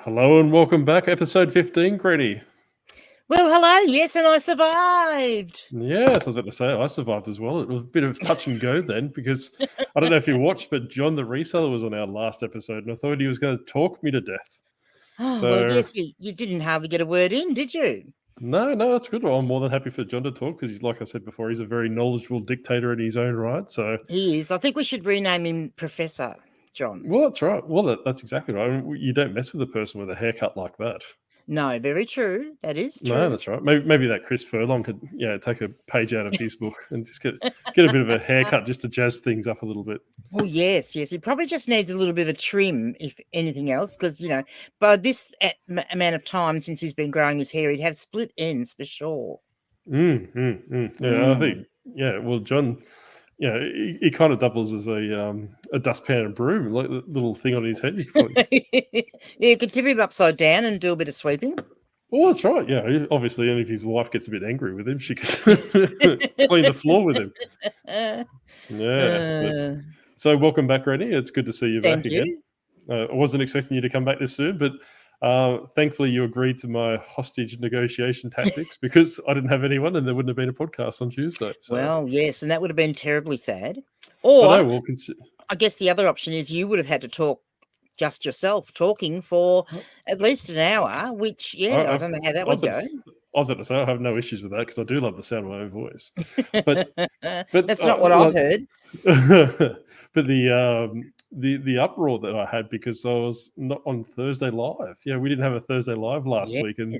Hello and welcome back, episode 15, Granny. Well, hello, yes, and I survived. Yes, I was about to say I survived as well. It was a bit of touch and go then because I don't know if you watched, but John the Reseller was on our last episode and I thought he was going to talk me to death. Oh, well, yes, you didn't hardly get a word in, did you? No, that's good. Well, I'm more than happy for John to talk because he's, like I said before, he's a very knowledgeable dictator in his own right. So He is. I think we should rename him Professor John. well, that's right. Well, that's exactly right. I mean, you don't mess with a person with a haircut like that. No, very true. That is true. No, that's right. Maybe that Chris Furlong could, take a page out of his book and just get a bit of a haircut just to jazz things up a little bit. Oh, yes. He probably just needs a little bit of a trim, if anything else, because, by this amount of time since he's been growing his hair, he'd have split ends for sure. Yeah, I think, well, John, he kind of doubles as a dustpan and broom, like the little thing on his head. You could tip him upside down and do a bit of sweeping. Well, that's right. Yeah, obviously, and if his wife gets a bit angry with him, she could clean the floor with him. Yeah. So, welcome back, Rennie. It's good to see you back again. I wasn't expecting you to come back this soon, but thankfully you agreed to my hostage negotiation tactics because I didn't have anyone and there wouldn't have been a podcast on Tuesday. So. Well, yes, and that would have been terribly sad. Or I guess the other option is you would have had to talk just yourself, talking for at least an hour, which, I don't know how that would go. I was going to say I have no issues with that because I do love the sound of my own voice. But that's not what I've heard. But the uproar that I had because I was not on Thursday Live. Yeah, we didn't have a Thursday Live last week, and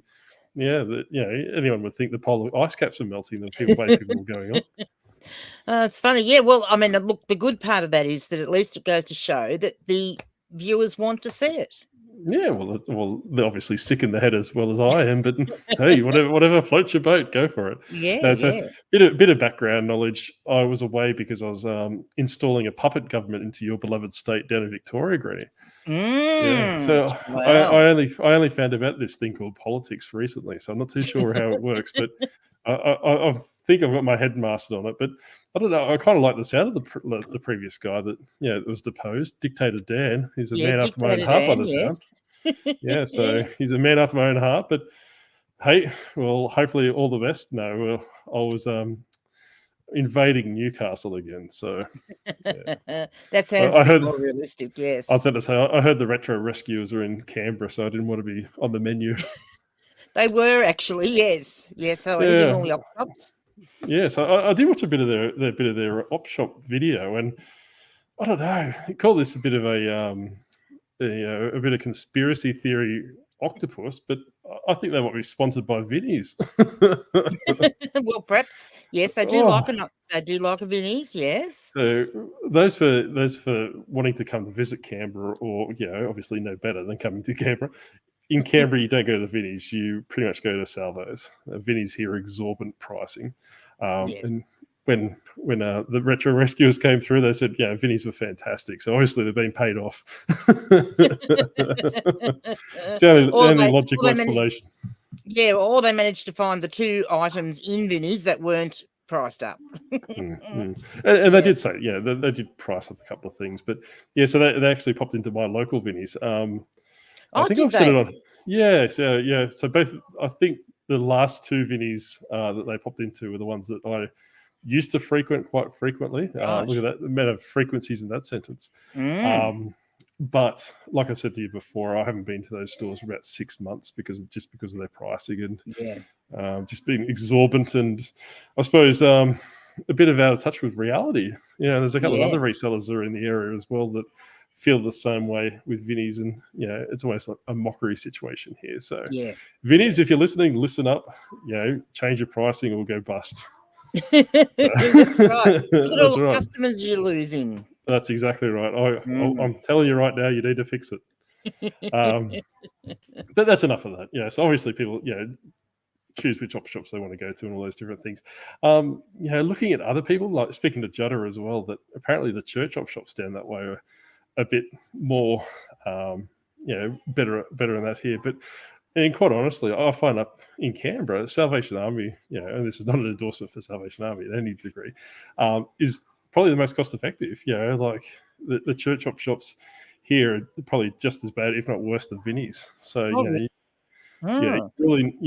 anyone would think the polar ice caps are melting. The people were going on. It's funny. Yeah, well, I mean, look, the good part of that is that at least it goes to show that the viewers want to see it. Yeah, well, they're obviously sick in the head as well as I am, but hey, whatever floats your boat, go for it. Yeah, bit of background knowledge. I was away because I was installing a puppet government into your beloved state down in Victoria, Granny. So wow. I only found about this thing called politics recently, so I'm not too sure how it works, but I think I've got my head mastered on it. But I don't know. I kind of like the sound of the previous guy that was deposed, Dictator Dan. He's a man after my own heart by the sound. Yeah, so he's a man after my own heart. But hey, well, hopefully all the best. No, I was invading Newcastle again. So that sounds more realistic. Yes, I was going to say I heard the retro rescuers were in Canberra, so I didn't want to be on the menu. They were actually, yes. They were hitting all the op shops. Yes, I did watch a bit of their op shop video, and I don't know, call this a bit of a bit of conspiracy theory octopus, but I think they might be sponsored by Vinnie's. Well, perhaps yes, they do like a Vinnie's. Yes. So those for wanting to come visit Canberra, or obviously no better than coming to Canberra. In Canberra, you don't go to the Vinnies. You pretty much go to Salvos. Vinnies here exorbitant pricing. And when the retro rescuers came through, they said, Vinnies were fantastic. So obviously they've been paid off. It's the only logical explanation. Or they managed to find the two items in Vinnies that weren't priced up. And they did say, they did price up a couple of things. But so they actually popped into my local Vinnies. I think I've said it on. So both. I think the last two Vinnies that they popped into were the ones that I used to frequent quite frequently. Look at that amount of frequencies in that sentence. But like I said to you before, I haven't been to those stores for about 6 months because of their pricing and just being exorbitant, and I suppose a bit of out of touch with reality. There's a couple of other resellers that are in the area as well that feel the same way with Vinnies, and it's almost like a mockery situation here. So Vinnies, if you're listening, listen up. Change your pricing or go bust. That's right. Look at all the customers you're losing. That's exactly right. I'm telling you right now, you need to fix it. But that's enough of that. So obviously people choose which op shops they want to go to and all those different things. Looking at other people, like speaking to Judder as well, that apparently the church op shops down that way are a bit more, better in that here. But and quite honestly, I find up in Canberra, Salvation Army, and this is not an endorsement for Salvation Army in any degree, is probably the most cost effective. Like the church op shops here are probably just as bad, if not worse, than Vinny's. So you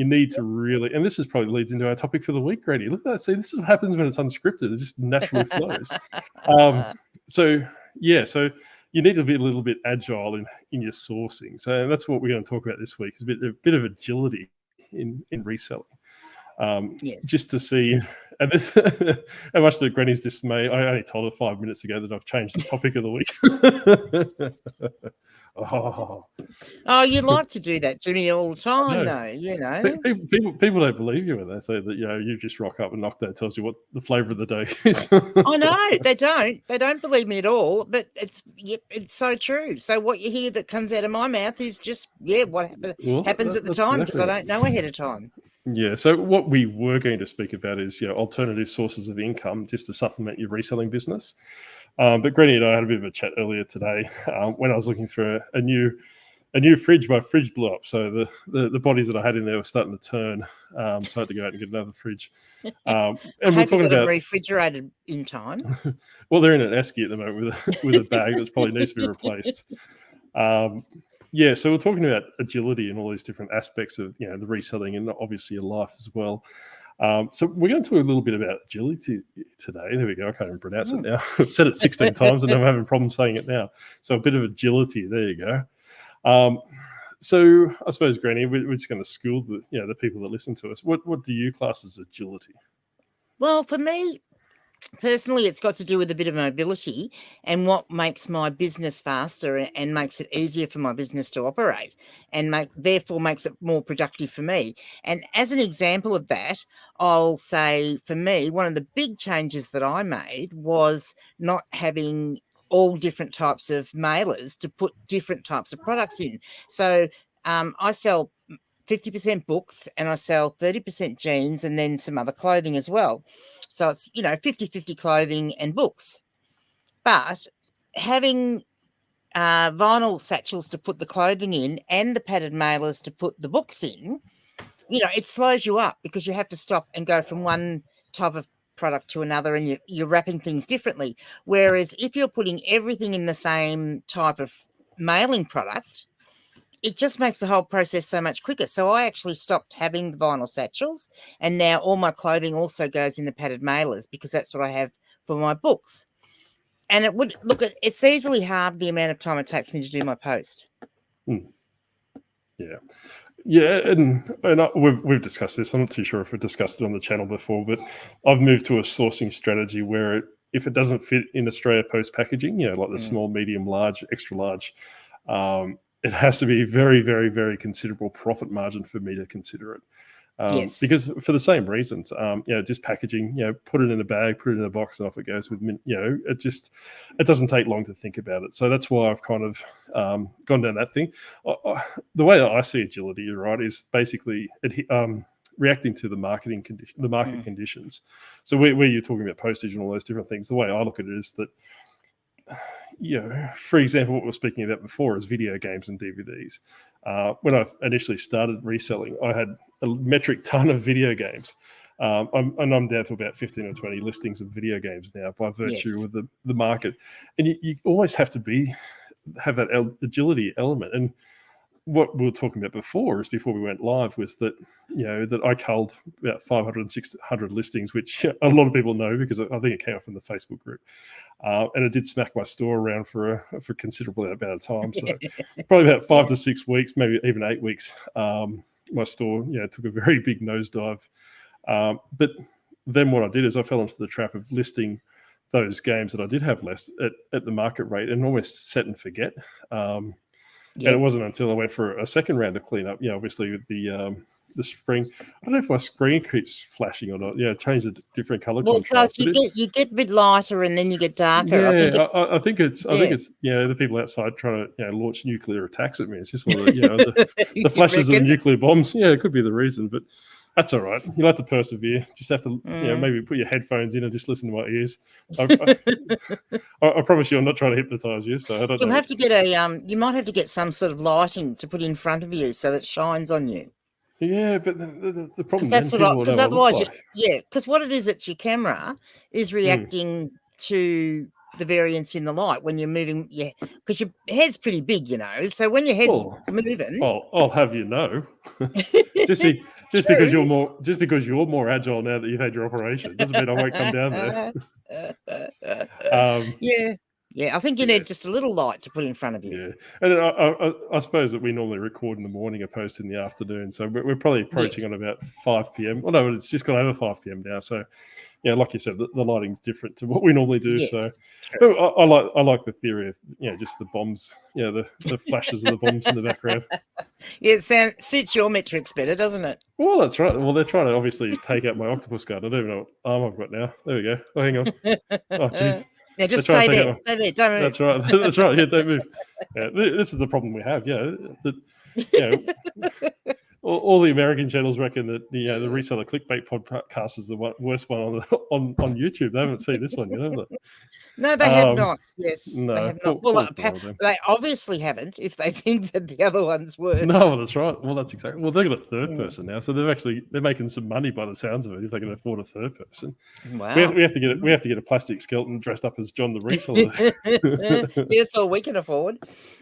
need to really, and this is probably leads into our topic for the week, Grady. Look at that. See, this is what happens when it's unscripted. It just naturally flows. So you need to be a little bit agile in your sourcing. So that's what we're going to talk about this week, is a bit of agility in reselling. Just to see, and this, how much to Granny's dismay, I only told her 5 minutes ago that I've changed the topic of the week. Oh, you like to do that to me all the time, though. People don't believe you when they say that. You just rock up and Octo tells you what the flavour of the day is. I know they don't. They don't believe me at all. But it's so true. So what you hear that comes out of my mouth is just what happens at the time, because I don't know ahead of time. Yeah. So what we were going to speak about is alternative sources of income just to supplement your reselling business. But Granny and I had a bit of a chat earlier today when I was looking for a new fridge. My fridge blew up, so the bodies that I had in there were starting to turn. So I had to go out and get another fridge. And we're talking about refrigerated in time. Well, they're in an esky at the moment with a bag that's probably needs to be replaced. So we're talking about agility and all these different aspects of the reselling and obviously your life as well. So we're going to talk a little bit about agility today. There we go. I can't even pronounce it now. I've said it 16 times and I'm having problems saying it now. So a bit of agility. There you go. So I suppose, Granny, we're just going to school the people that listen to us. What do you class as agility? Well, for me personally, it's got to do with a bit of mobility and what makes my business faster and makes it easier for my business to operate, and therefore makes it more productive for me. And as an example of that, I'll say for me, one of the big changes that I made was not having all different types of mailers to put different types of products in. So I sell 50% books and I sell 30% jeans and then some other clothing as well. So it's, 50-50 clothing and books. But having vinyl satchels to put the clothing in and the padded mailers to put the books in, it slows you up because you have to stop and go from one type of product to another, and you're wrapping things differently. Whereas if you're putting everything in the same type of mailing product, it just makes the whole process so much quicker. So I actually stopped having the vinyl satchels, and now all my clothing also goes in the padded mailers because that's what I have for my books. And it's easily half the amount of time it takes me to do my post. Yeah, and we've discussed this. I'm not too sure if we've discussed it on the channel before, but I've moved to a sourcing strategy where if it doesn't fit in Australia Post packaging, like the small, medium, large, extra large, it has to be very, very, very considerable profit margin for me to consider it. Yes. Because for the same reasons, just packaging, put it in a bag, put it in a box, and off it goes. It doesn't take long to think about it. So that's why I've kind of gone down that thing. The way that I see agility, right, is basically reacting to the market conditions. So where you're talking about postage and all those different things, the way I look at it is that, for example, what we were speaking about before is video games and DVDs. When I initially started reselling, I had a metric ton of video games. I'm down to about 15 or 20 listings of video games now by virtue of the market. And you always have to have that agility element. And what we were talking about before we went live was that, that I culled about 500 and 600 listings, which a lot of people know because I think it came up in the Facebook group. And it did smack my store around for a considerable amount of time. So probably about 5 to 6 weeks, maybe even 8 weeks, my store, took a very big nosedive. But then what I did is I fell into the trap of listing those games that I did have less at the market rate and almost set and forget. And it wasn't until I went for a second round of cleanup, obviously with the spring. I don't know if my screen keeps flashing or not. Change the different color contrast. Well, you get a bit lighter and then you get darker. I think it's the people outside trying to launch nuclear attacks at me. It's just all the flashes of the nuclear bombs. Yeah, it could be the reason, but that's all right. You'll have to persevere. Just have to maybe put your headphones in and just listen to my ears. I promise you, I'm not trying to hypnotize you. So I don't. You'll have to get you might have to get some sort of lighting to put in front of you so that it shines on you. Yeah, but the problem is because otherwise, because what it is, it's your camera is reacting to the variance in the light when you're moving. Yeah, because your head's pretty big, So when your head's moving, I'll have you know, just because you're more agile now that you've had your operation doesn't mean I won't come down there. Yeah, I think you need just a little light to put in front of you. Yeah, and I suppose that we normally record in the morning opposed to in the afternoon, so we're probably approaching on about 5 p.m. Well, no, it's just gone over 5 p.m. now, so yeah, like you said, the lighting's different to what we normally do. Yes, so, but I like the theory of just the bombs, the flashes of the bombs in the background. Yeah, it suits your metrics better, doesn't it? Well, that's right. Well, they're trying to obviously take out my octopus gun. I don't even know what arm I've got now. There we go. Oh, hang on. Oh, jeez. Yeah, just stay there. Stay there. Don't move. That's right. That's right. Yeah, don't move. Yeah, this is the problem we have. Yeah, all the American channels reckon that the reseller clickbait podcast is the worst one on YouTube. They haven't seen this one yet, have they? No, they have not. Yes, no, they have not. Well, they obviously haven't if they think that the other one's worse. No, that's right. Well, that's exactly. Well, they've got a third person now, so they're making some money by the sounds of it if they can afford a third person. Wow. We have to get a plastic skeleton dressed up as John the Reseller. That's all we can afford.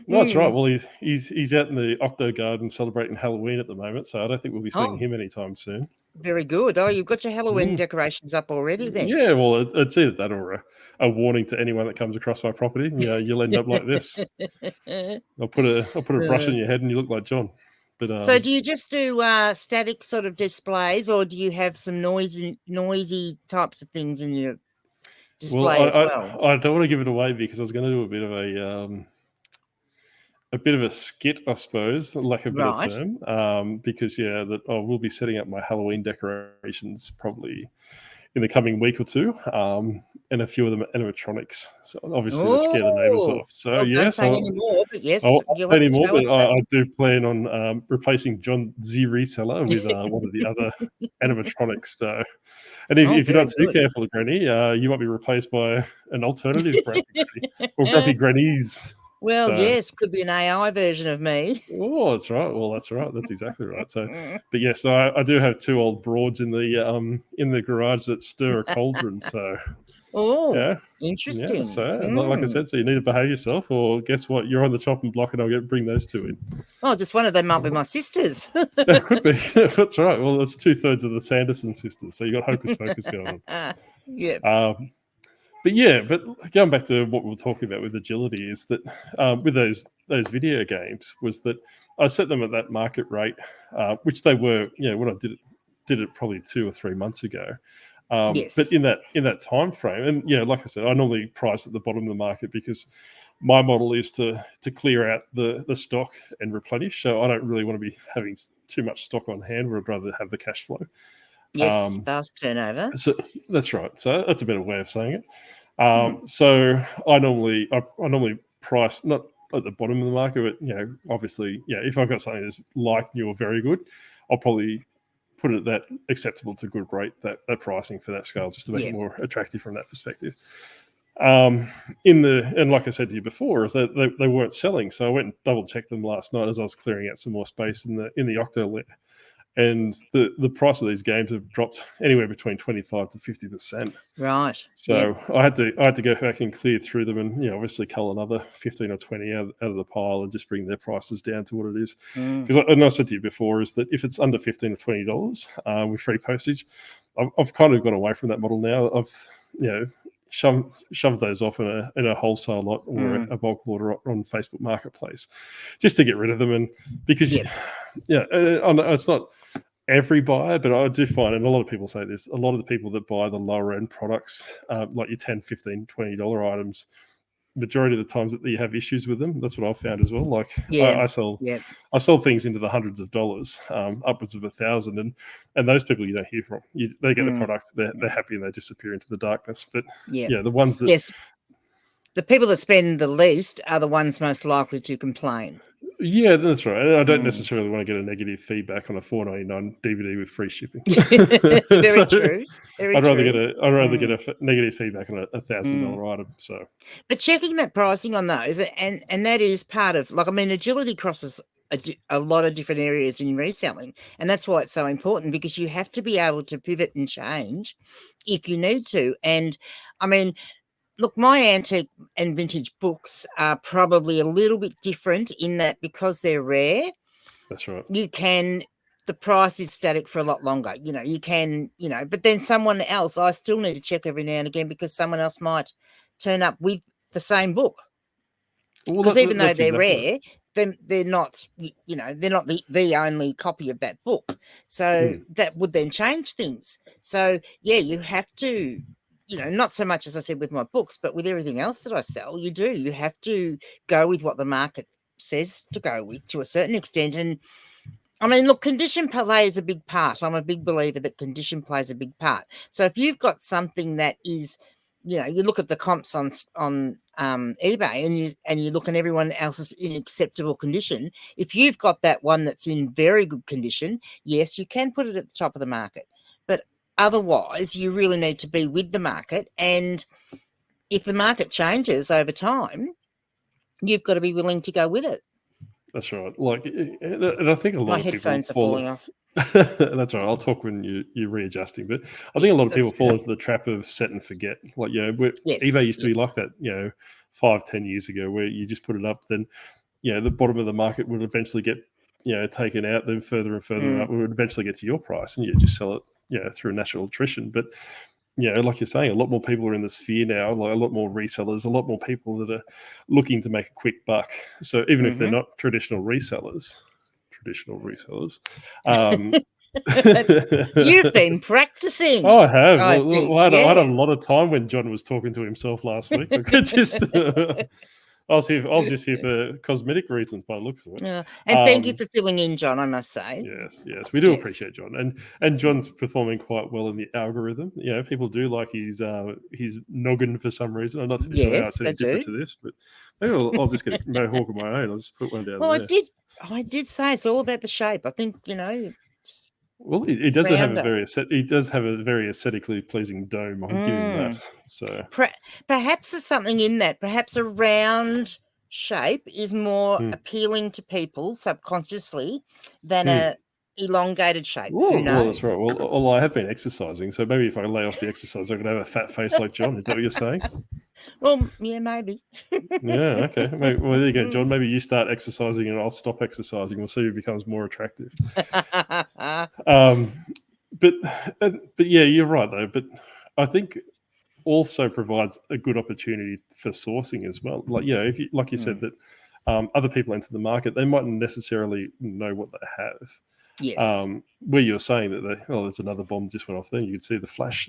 No, that's right. Well, he's out in the Octo garden celebrating Halloween at the moment, so I don't think we'll be seeing him anytime soon. Very good. Oh, you've got your Halloween decorations up already then? Yeah, well, it's either that or a warning to anyone that comes across my property. You'll end up like this. I'll put a brush on your head and you look like John. But so do you just do static sort of displays, or do you have some noisy types of things in your display as well? I don't want to give it away because I was going to do a bit of a skit, I suppose, lack of a better term, because that I will be setting up my Halloween decorations probably in the coming week or two, and a few of them are animatronics, so obviously to scare the neighbours off. So don't say any more, but yes, I won't say any more, but I do plan on replacing John Z Reseller with one of the other animatronics. So, and if you're not too careful, Granny, you might be replaced by an alternative Grumpy Granny or Grumpy Grannies. Well, yes, could be an AI version of me. Oh, that's right. Well, that's right. That's exactly right. So, but yes, I do have two old broads in the garage that stir a cauldron. So, interesting. Yeah, so, like I said, so you need to behave yourself, or guess what? You're on the chopping block, and I'll bring those two in. Oh, just one of them might be my sisters. That could be. That's right. Well, it's 2/3 of the Sanderson sisters, so you got hocus pocus going on. Yeah. But going back to what we were talking about with agility is that with those video games was that I set them at that market rate, which they were, when I did it probably 2 or 3 months ago. But in that time frame, and like I said, I normally price at the bottom of the market because my model is to clear out the stock and replenish. So I don't really want to be having too much stock on hand. Would rather have the cash flow. Yes, fast turnover. So that's right. So that's a better way of saying it. So I normally price not at the bottom of the market, but obviously, if I've got something that's like new or very good, I'll probably put it at that acceptable to good rate, that pricing for that scale, just to make it more attractive from that perspective. And like I said to you before, is that they weren't selling, so I went and double checked them last night as I was clearing out some more space in the Octo layer. And the price of these games have dropped anywhere between 25 to 50%. Right. So I had to go back and clear through them, and obviously cull another 15 or 20 out of the pile and just bring their prices down to what it is. Because I said to you before is that if it's under $15 or $20 with free postage, I've kind of gone away from that model now. I've shoved those off in a wholesale lot or a bulk order on Facebook Marketplace, just to get rid of them. And because it's not every buyer, but I do find, and a lot of people say this, a lot of the people that buy the lower end products, like your $10, $15, $20 items, majority of the times that you have issues with them. That's what I've found as well. Like I sell things into the hundreds of dollars, upwards of 1,000, and those people you don't hear from. They get the product, they're happy, and they disappear into the darkness. But the ones that the people that spend the least are the ones most likely to complain. Yeah, that's right. And I don't necessarily want to get a negative feedback on a $4.99 DVD with free shipping. Very true. I'd rather get a negative feedback on a $1,000 item. So, but checking that pricing on those, and that is part of, agility crosses a lot of different areas in reselling, and that's why it's so important, because you have to be able to pivot and change if you need to. And look, my antique and vintage books are probably a little bit different in that because they're rare. That's right. The price is static for a lot longer. You can, but then someone else, I still need to check every now and again because someone else might turn up with the same book. Because even though they're rare, they're not, they're not the only copy of that book. So that would then change things. So, yeah, you have to, not so much as I said with my books, but with everything else that I sell, you have to go with what the market says to go with to a certain extent. And I mean, look, condition plays a big part. I'm a big believer that condition plays a big part. So if you've got something that is, you look at the comps on eBay and you look and everyone else is in acceptable condition. If you've got that one that's in very good condition, yes, you can put it at the top of the market. But otherwise, you really need to be with the market. And if the market changes over time, you've got to be willing to go with it. That's right. Like, and I think a lot of people headphones are falling off. That's right. I'll talk when you're readjusting. But I think a lot of people fall into the trap of set and forget. Like, eBay used to be like that, 5-10 years ago, where you just put it up, then, the bottom of the market would eventually get, taken out, then further and further up, it would eventually get to your price, and you just sell it, through natural attrition. But like you're saying, a lot more people are in the sphere now, like a lot more resellers, a lot more people that are looking to make a quick buck. So even if they're not traditional resellers, you've been practicing. Oh, I have. I had a lot of time when John was talking to himself last week. I could just... I was just here for cosmetic reasons by the looks of it. And thank you for filling in, John, I must say. Yes. We do appreciate John. And John's performing quite well in the algorithm. People do like his noggin for some reason. I'm not too sure how it's any different to this, but maybe I'll just get a mohawk of my own. I'll just put one down there. Well, I did say it's all about the shape. I think, Well, he does have a very aesthetically pleasing dome. I'm giving that. So perhaps there's something in that. Perhaps a round shape is more appealing to people subconsciously than a elongated shape. Who knows? Well, that's right. Well, I have been exercising, so maybe if I lay off the exercise, I could have a fat face like John. Is that what you're saying? Well, yeah, maybe. Yeah, okay. Well, there you go, John. Maybe you start exercising and I'll stop exercising. We'll see who becomes more attractive. But yeah, you're right though. But I think also provides a good opportunity for sourcing as well. Like, if you, like you said, that other people enter the market, they mightn't necessarily know what they have. Yes. Where you're saying that there's another bomb just went off there. You could see the flash.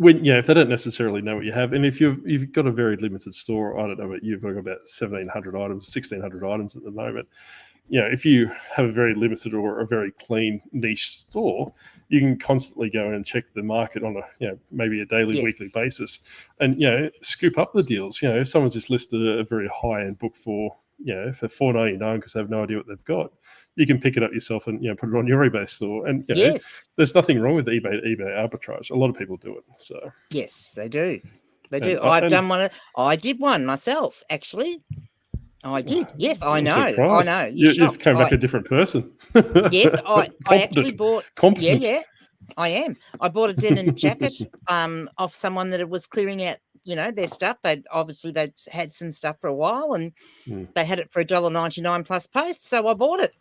If they don't necessarily know what you have, and if you've got a very limited store, I don't know, but you've got about 1,700 items, 1,600 items at the moment. If you have a very limited or a very clean niche store, you can constantly go and check the market on a maybe a daily, weekly basis, and scoop up the deals. If someone's just listed a very high end book for for $4.99 because they have no idea what they've got, you can pick it up yourself and put it on your eBay store. And there's nothing wrong with eBay arbitrage. A lot of people do it. So yes, they do. They do. I've done one. I did one myself, actually. I did. Yes, I know. I know. You've come back a different person. Yes, I actually bought. Competent. Yeah, I am. I bought a denim jacket off someone that was clearing out, their stuff. They'd had some stuff for a while, and they had it for $1.99 plus post. So I bought it.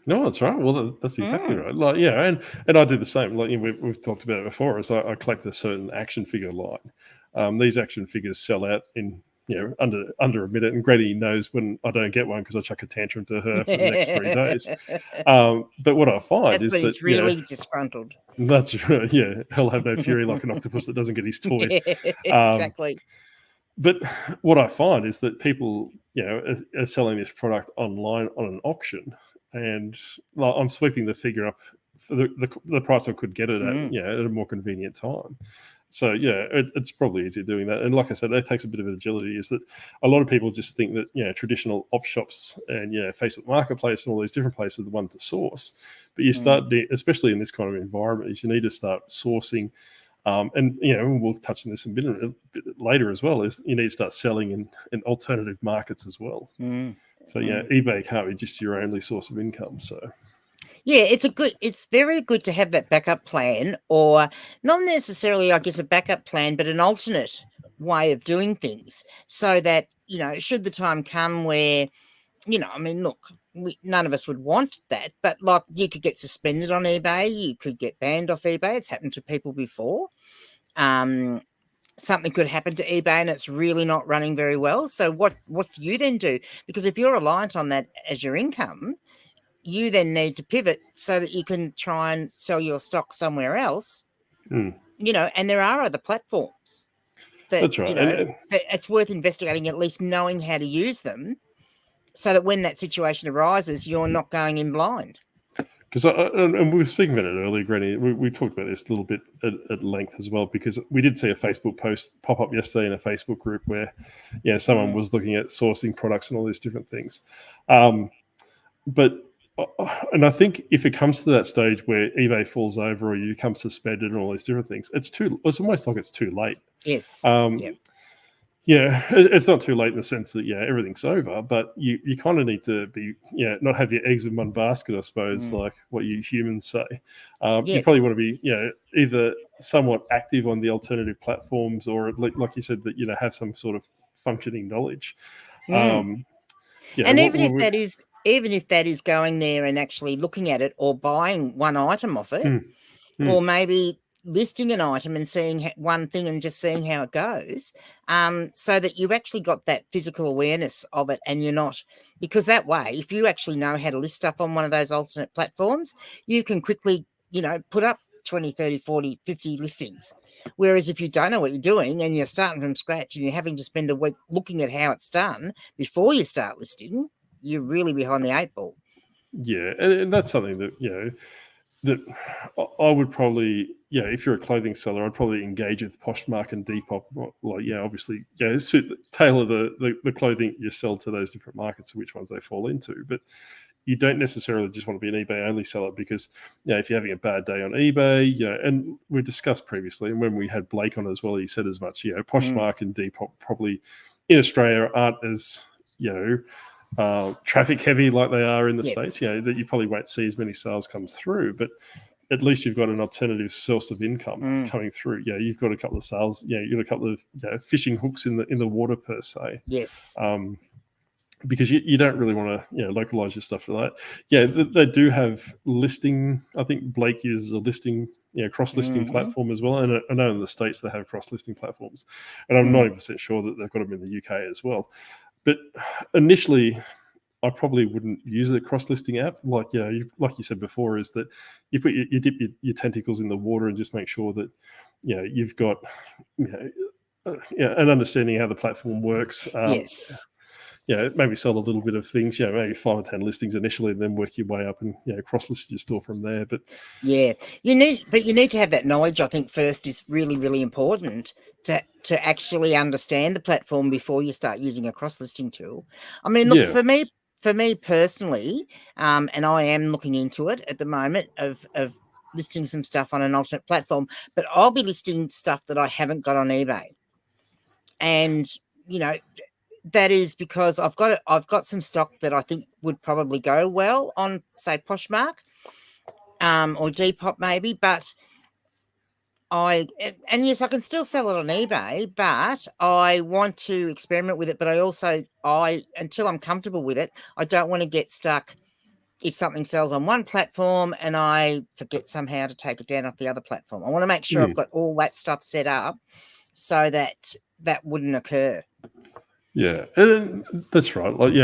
No, that's right. Well, that's exactly right. Like, and I do the same. Like, we've talked about it before. As I collect a certain action figure line. These action figures sell out in under a minute, and Grady knows when I don't get one because I chuck a tantrum to her for the next 3 days. But what I find is that he's really disgruntled. That's right. Yeah, he'll have no fury like an octopus that doesn't get his toy. Exactly. But what I find is that people, are selling this product online on an auction, and I'm sweeping the figure up for the price I could get it at, at a more convenient time. So it's probably easier doing that. And like I said, that takes a bit of agility. Is that a lot of people just think that traditional op shops and Facebook Marketplace and all these different places are the one to source. But you start, especially in this kind of environment, you need to start sourcing. And we'll touch on this a bit later as well. Is you need to start selling in alternative markets as well. So eBay can't be just your only source of income. So Yeah, it's very good to have that backup plan, or not necessarily, I guess, a backup plan, but an alternate way of doing things, so that, should the time come where, I mean, look, none of us would want that, but like, you could get suspended on eBay, you could get banned off eBay. It's happened to people before. Something could happen to eBay and it's really not running very well. So what do you then do? Because if you're reliant on that as your income, you then need to pivot so that you can try and sell your stock somewhere else. And there are other platforms that, that's right. That it's worth investigating, at least knowing how to use them, so that when that situation arises, you're not going in blind. Because and we were speaking about it earlier, Granny. We talked about this a little bit at length as well, because we did see a Facebook post pop up yesterday in a Facebook group where, someone was looking at sourcing products and all these different things. But I think if it comes to that stage where eBay falls over or you become suspended and all these different things, it's almost like it's too late. Yes. Yeah, it's not too late in the sense that, everything's over, but you kind of need to be, not have your eggs in one basket, I suppose, like what you humans say. You probably want to be, either somewhat active on the alternative platforms, or like you said, that, have some sort of functioning knowledge. And even if that is going there and actually looking at it or buying one item off it, or maybe listing an item and seeing one thing and just seeing how it goes, so that you've actually got that physical awareness of it, and you're not, because that way, if you actually know how to list stuff on one of those alternate platforms, you can quickly, put up 20, 30, 40, 50 listings. Whereas if you don't know what you're doing and you're starting from scratch and you're having to spend a week looking at how it's done before you start listing, you're really behind the 8 ball. Yeah, and that's something that, that I would probably, if you're a clothing seller, I'd probably engage with Poshmark and Depop. Like, obviously, tailor the clothing you sell to those different markets and which ones they fall into. But you don't necessarily just want to be an eBay only seller, because, if you're having a bad day on eBay, and we discussed previously, and when we had Blake on as well, he said as much, Poshmark and Depop probably in Australia aren't as, traffic heavy like they are in the States, that you probably won't see as many sales come through, but at least you've got an alternative source of income coming through. You've got a couple of sales, you've got a couple of fishing hooks in the water per se. Yes. Because you don't really want to localize your stuff for that. They do have listing. I think Blake uses a listing, cross-listing platform as well. And I know in the States they have cross-listing platforms, and I'm 90% sure that they've got them in the UK as well. But initially, I probably wouldn't use a cross-listing app. Like like you said before, is that you put you dip your tentacles in the water and just make sure that you've got an understanding how the platform works. Yes. Maybe sell a little bit of things, maybe 5 or 10 listings initially, and then work your way up and cross-list your store from there. But you need to have that knowledge. I think first is really, really important to actually understand the platform before you start using a cross-listing tool. I mean, look, for me personally, and I am looking into it at the moment of listing some stuff on an alternate platform, but I'll be listing stuff that I haven't got on eBay, and that is because I've got some stock that I think would probably go well on, say, Poshmark, or Depop maybe, but yes, I can still sell it on eBay, but I want to experiment with it. But until I'm comfortable with it, I don't want to get stuck if something sells on one platform and I forget somehow to take it down off the other platform. I want to make sure I've got all that stuff set up so that wouldn't occur. Yeah, and that's right. Like,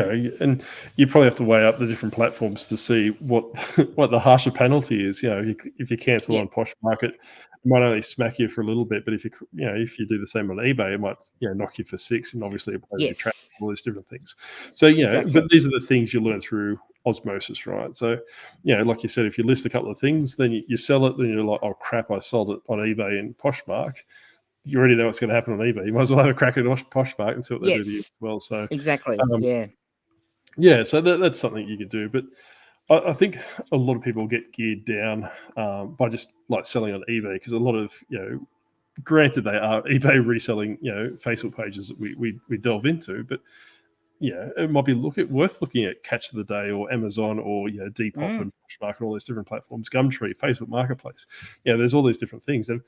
and you probably have to weigh up the different platforms to see what the harsher penalty is. If you cancel on Poshmark, it might only smack you for a little bit, but if you do the same on eBay, it might knock you for 6, and obviously it plays your trap, all these different things. So Exactly. But these are the things you learn through osmosis, right? So like you said, if you list a couple of things, then you sell it, then you're like, oh crap, I sold it on eBay and Poshmark. You already know what's going to happen on eBay. You might as well have a crack at Poshmark and see what they do to you as well. So exactly, so that's something you could do. But I think a lot of people get geared down by just like selling on eBay, because a lot of granted they are eBay reselling Facebook pages that we delve into, but it might be worth looking at Catch of the Day or Amazon or Depop and Poshmark, and all these different platforms, Gumtree, Facebook Marketplace. There's all these different things. And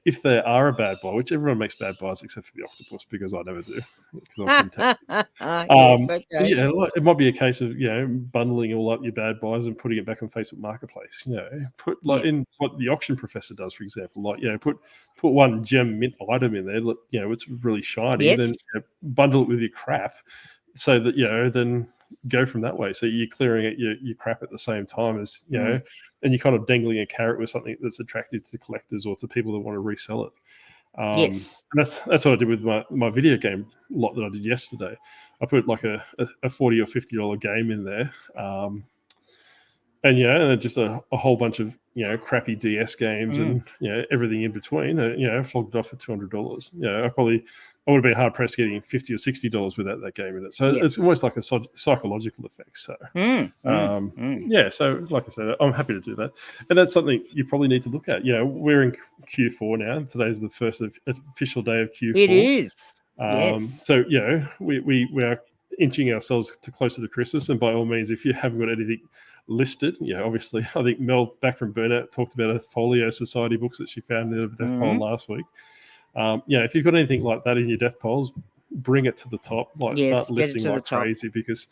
if there are a bad buy, which everyone makes bad buys except for the octopus, because I never do, because yes, okay. it might be a case of bundling all up your bad buys and putting it back on Facebook Marketplace. Put in what the auction professor does, for example, put one gem mint item in there. Look, it's really shiny. Then bundle it with your crap, so that then go from that way. So you're clearing it your crap at the same time as and you're kind of dangling a carrot with something that's attractive to collectors or to people that want to resell it. And that's what I did with my video game lot that I did yesterday. I put like a $40 or $50 game in there, and just a whole bunch of crappy DS games and everything in between. Flogged it off for $200. I would have been hard pressed getting $50 or $60 without that game in it. So it's almost like a psychological effect. So so like I said, I'm happy to do that, and that's something you probably need to look at. We're in Q4 now. Today's the first official day of Q4. It is. So we are inching ourselves closer to Christmas, and by all means, if you haven't got anything listed, obviously, I think Mel back from Burnout talked about a Folio Society books that she found in the death pile last week. If you've got anything like that in your death piles, bring it to the top. Start listing like crazy, because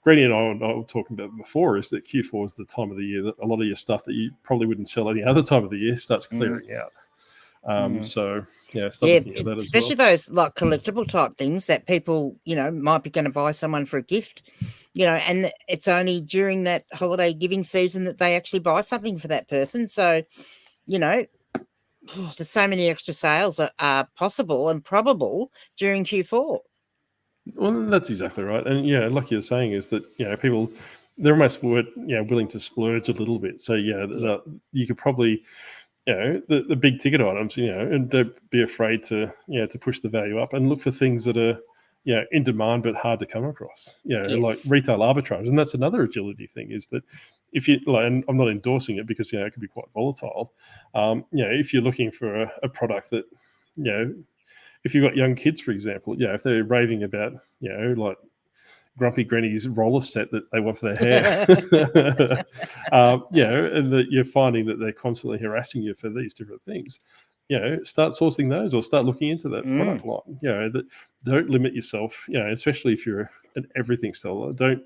Greenie and I were talking about before is that Q4 is the time of the year that a lot of your stuff that you probably wouldn't sell any other time of the year starts clearing out. So looking at that as especially those like collectible type things that people might be going to buy someone for a gift, and it's only during that holiday giving season that they actually buy something for that person. So there's so many extra sales are possible and probable during Q4. Well, that's exactly right. And like you're saying is that people, they're almost willing to splurge a little bit. So you could probably the big ticket items, and don't be afraid to push the value up and look for things that are in demand but hard to come across. Like retail arbitrage, and that's another agility thing. Is that if you and I'm not endorsing it because it can be quite volatile. If you're looking for a product that if you've got young kids, for example, if they're raving about like Grumpy Granny's roller set that they want for their hair, and that you're finding that they're constantly harassing you for these different things, start sourcing those or start looking into that product line. That don't limit yourself, especially if you're an everything seller. Don't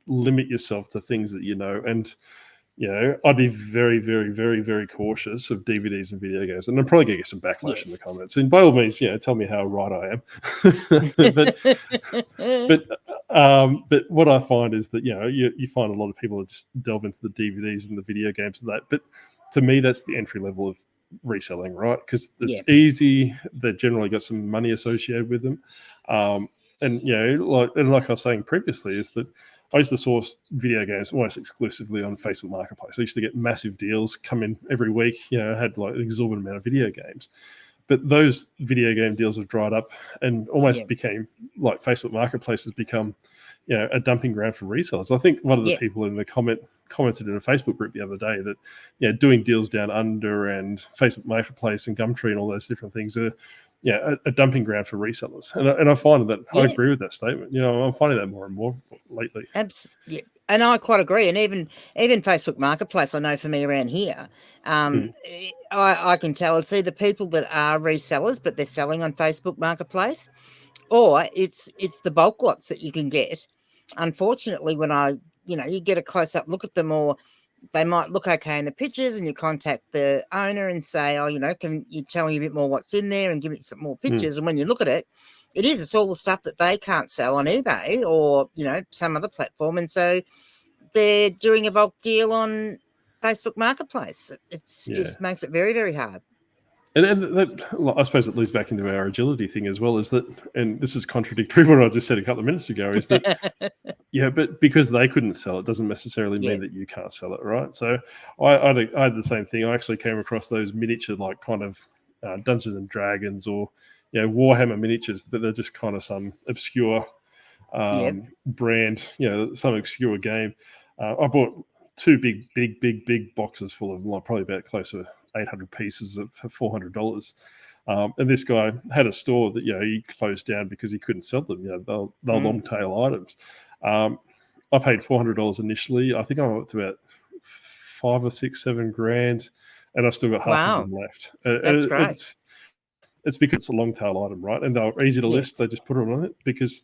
limit yourself to things that and I'd be very, very, very, very cautious of DVDs and video games. And I'm probably going to get some backlash in the comments. And by all means, tell me how right I am. But what I find is that, you find a lot of people that just delve into the DVDs and the video games and that. But to me, that's the entry level of reselling, right? Because it's easy. They've generally got some money associated with them. And like I was saying previously, is that I used to source video games almost exclusively on Facebook Marketplace. I used to get massive deals come in every week. I had like an exorbitant amount of video games. But those video game deals have dried up and almost became like Facebook Marketplace has become a dumping ground for resellers. I think one of the people in the commented in a Facebook group the other day that doing deals down under and Facebook Marketplace and Gumtree and all those different things are a dumping ground for resellers. And I find that I agree with that statement. I'm finding that more and more lately. Absolutely. And I quite agree. And even Facebook Marketplace, I know for me around here, I can tell it's either people that are resellers, but they're selling on Facebook Marketplace, or it's the bulk lots that you can get. Unfortunately, when you get a close up look at them, or they might look okay in the pictures, and you contact the owner and say, can you tell me a bit more what's in there and give me some more pictures? And when you look at it, it's all the stuff that they can't sell on eBay or, some other platform. And so they're doing a bulk deal on Facebook Marketplace. It makes it very, very hard. And that, I suppose it leads back into our agility thing as well, is that, and this is contradictory to what I just said a couple of minutes ago, is that, but because they couldn't sell it doesn't necessarily mean that you can't sell it, right? So I had the same thing. I actually came across those miniature, like kind of Dungeons and Dragons or Warhammer miniatures, that they're just kind of some obscure brand, some obscure game. I bought two big boxes full of like probably about close to 800 pieces for $400. And this guy had a store that, he closed down because he couldn't sell them. They're long tail items. I paid $400 initially. I think I went to about 5 or 6, 7 grand, and I've still got half of them left. That's great. It's because it's a long tail item, right? And they're easy to list. They just put it on it because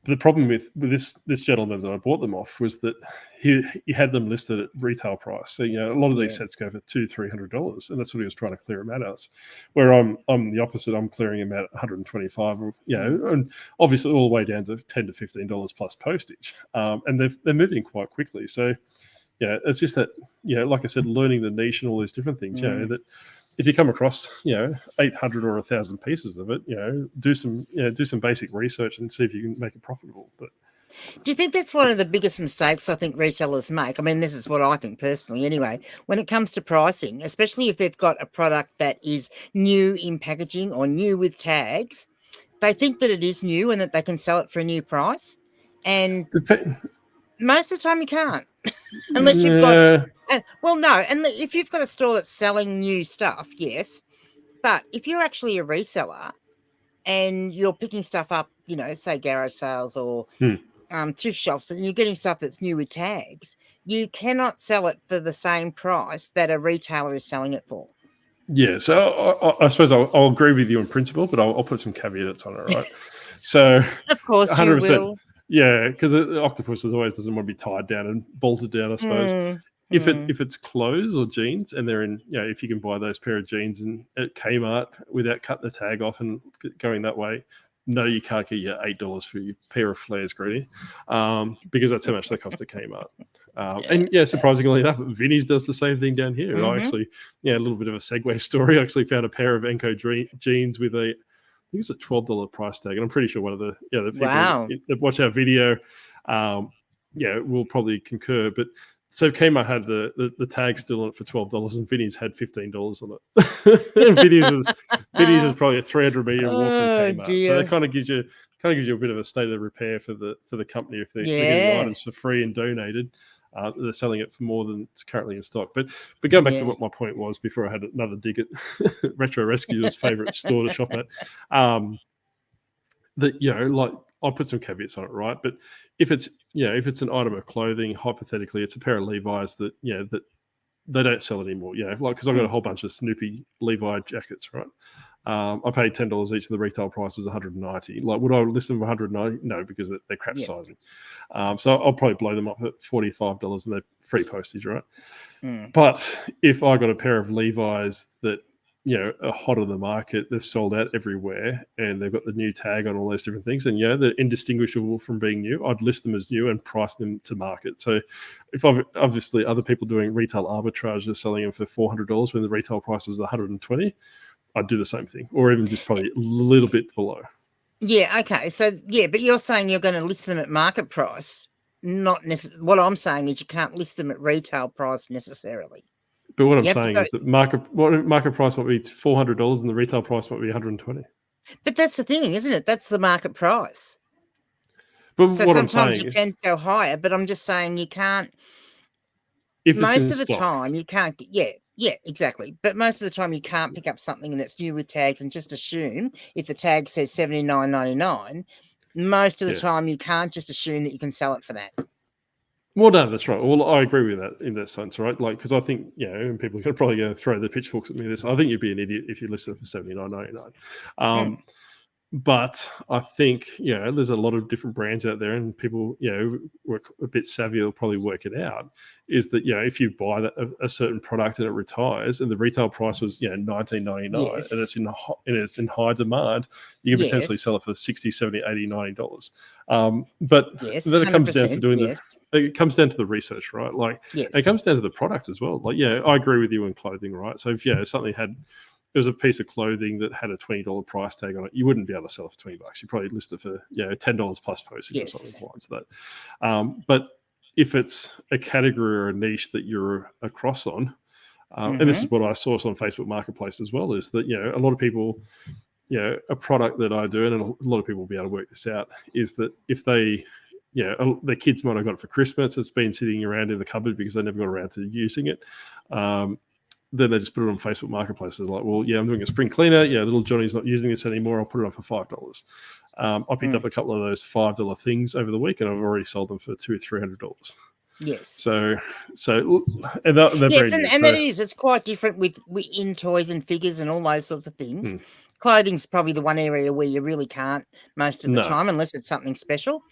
the problem with this gentleman that I bought them off was that he had them listed at retail price. So, a lot of these sets go for $200-$300, and that's what he was trying to clear them out as. Where I'm the opposite. I'm clearing them out at $125, and obviously all the way down to $10 to $15 plus postage. And they're moving quite quickly. So, it's just that, like I said, learning the niche and all these different things. That if you come across 800 or 1,000 pieces of it, do some basic research and see if you can make it profitable. But do you think that's one of the biggest mistakes I think resellers make? I mean, this is what I think personally anyway, when it comes to pricing, especially if they've got a product that is new in packaging or new with tags, they think that it is new and that they can sell it for a new price. And most of the time you can't. Unless you've got... no. And if you've got a store that's selling new stuff, yes. But if you're actually a reseller and you're picking stuff up, say garage sales or thrift shops, and you're getting stuff that's new with tags, you cannot sell it for the same price that a retailer is selling it for. Yeah. So I suppose I'll agree with you in principle, but I'll put some caveats on it, right? So of course 100%, you will. Yeah, because Octopus always doesn't want to be tied down and bolted down, I suppose. If it's clothes or jeans and they're in, if you can buy those pair of jeans at Kmart without cutting the tag off and going that way, no, you can't get your $8 for your pair of flares, Greedy, because that's how much they cost at Kmart. And surprisingly enough, Vinnie's does the same thing down here. I actually, a little bit of a segue story. I actually found a pair of Enco jeans with I think it's a $12 price tag, and I'm pretty sure one of the people that watch our video, will probably concur. But so Kmart had the tag still on it for $12, and Vinnie's had $15 on it. And Vinnie's is probably a 300-meter walk from Kmart. Dear. So that kind of gives you a bit of a state of repair for the company if they're getting items for free and donated. They're selling it for more than it's currently in stock. But going back to what my point was before I had another dig at Retro Rescuer's favorite store to shop at, that I'll put some caveats on it, right? But if it's an item of clothing, hypothetically, it's a pair of Levi's that that they don't sell anymore. Because I've got a whole bunch of Snoopy Levi jackets, right? I paid $10 each, and the retail price was $190. Would I list them for $190? No, because they're crap sizing. So I'll probably blow them up at $45, and they're free postage, right? But if I got a pair of Levi's that are hot on the market, they've sold out everywhere, and they've got the new tag on all those different things, and they're indistinguishable from being new, I'd list them as new and price them to market. So if obviously other people doing retail arbitrage are selling them for $400 when the retail price is $120, I'd do the same thing, or even just probably a little bit below. Yeah, okay. So, but you're saying you're going to list them at market price. Not necessarily. What I'm saying is you can't list them at retail price necessarily. But what I'm saying is that market price might be $400 and the retail price might be $120. But that's the thing, isn't it? That's the market price. But so what sometimes I'm saying you can go higher, but I'm just saying you can't. Most of the time you can't. Yeah, exactly. But most of the time you can't pick up something that's new with tags and just assume if the tag says $79.99, most of the time you can't just assume that you can sell it for that. Well, no, that's right. Well, I agree with that in that sense, right? Because I think, and people are probably going to throw the pitchforks at me. I think you'd be an idiot if you listed it for $79.99. But I think, there's a lot of different brands out there, and people, work a bit savvy will probably work it out, is that, if you buy a certain product and it retires and the retail price was, $19.99 and it's in high demand, you can potentially sell it for $60, $70, $80, $90. But then it comes down to it comes down to the research, right? It comes down to the product as well. I agree with you in clothing, right? So if, something it was a piece of clothing that had a $20 price tag on it, you wouldn't be able to sell it for $20. You'd probably list it for $10 plus postage or something like that. But if it's a category or a niche that you're across on, and this is what I saw on Facebook Marketplace as well, is that a lot of people, a product that I do, and a lot of people will be able to work this out, is that if they their kids might have got it for Christmas, it's been sitting around in the cupboard because they never got around to using it. Then they just put it on Facebook Marketplace. It's like, well, I'm doing a spring cleaner. Little Johnny's not using this anymore. I'll put it on for $5. I picked up a couple of those $5 things over the week, and I've already sold them for $200 or $300. Yes. So and yes, and that is, it's quite different with in toys and figures and all those sorts of things. Clothing's probably the one area where you really can't most of the time, unless it's something special.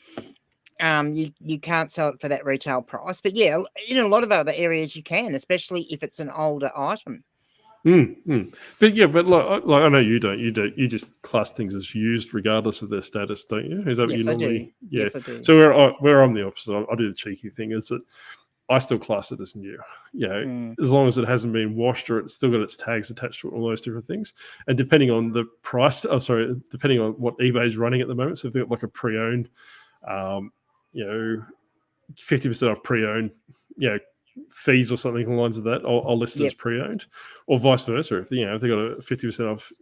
You can't sell it for that retail price. But yeah, in a lot of other areas you can, especially if it's an older item. But yeah, but like I know you don't. You just class things as used regardless of their status, don't you? Is that what you normally? Do. Yeah. Yes, I do. So where I'm the opposite, I do the cheeky thing is that I still class it as new. As long as it hasn't been washed or it's still got its tags attached to it, all those different things. And depending on the price, depending on what eBay's running at the moment. So if they've got like a pre-owned, 50% off pre-owned, fees or something along the lines of that, I'll list it as pre-owned, or vice versa. If they've got a 50% off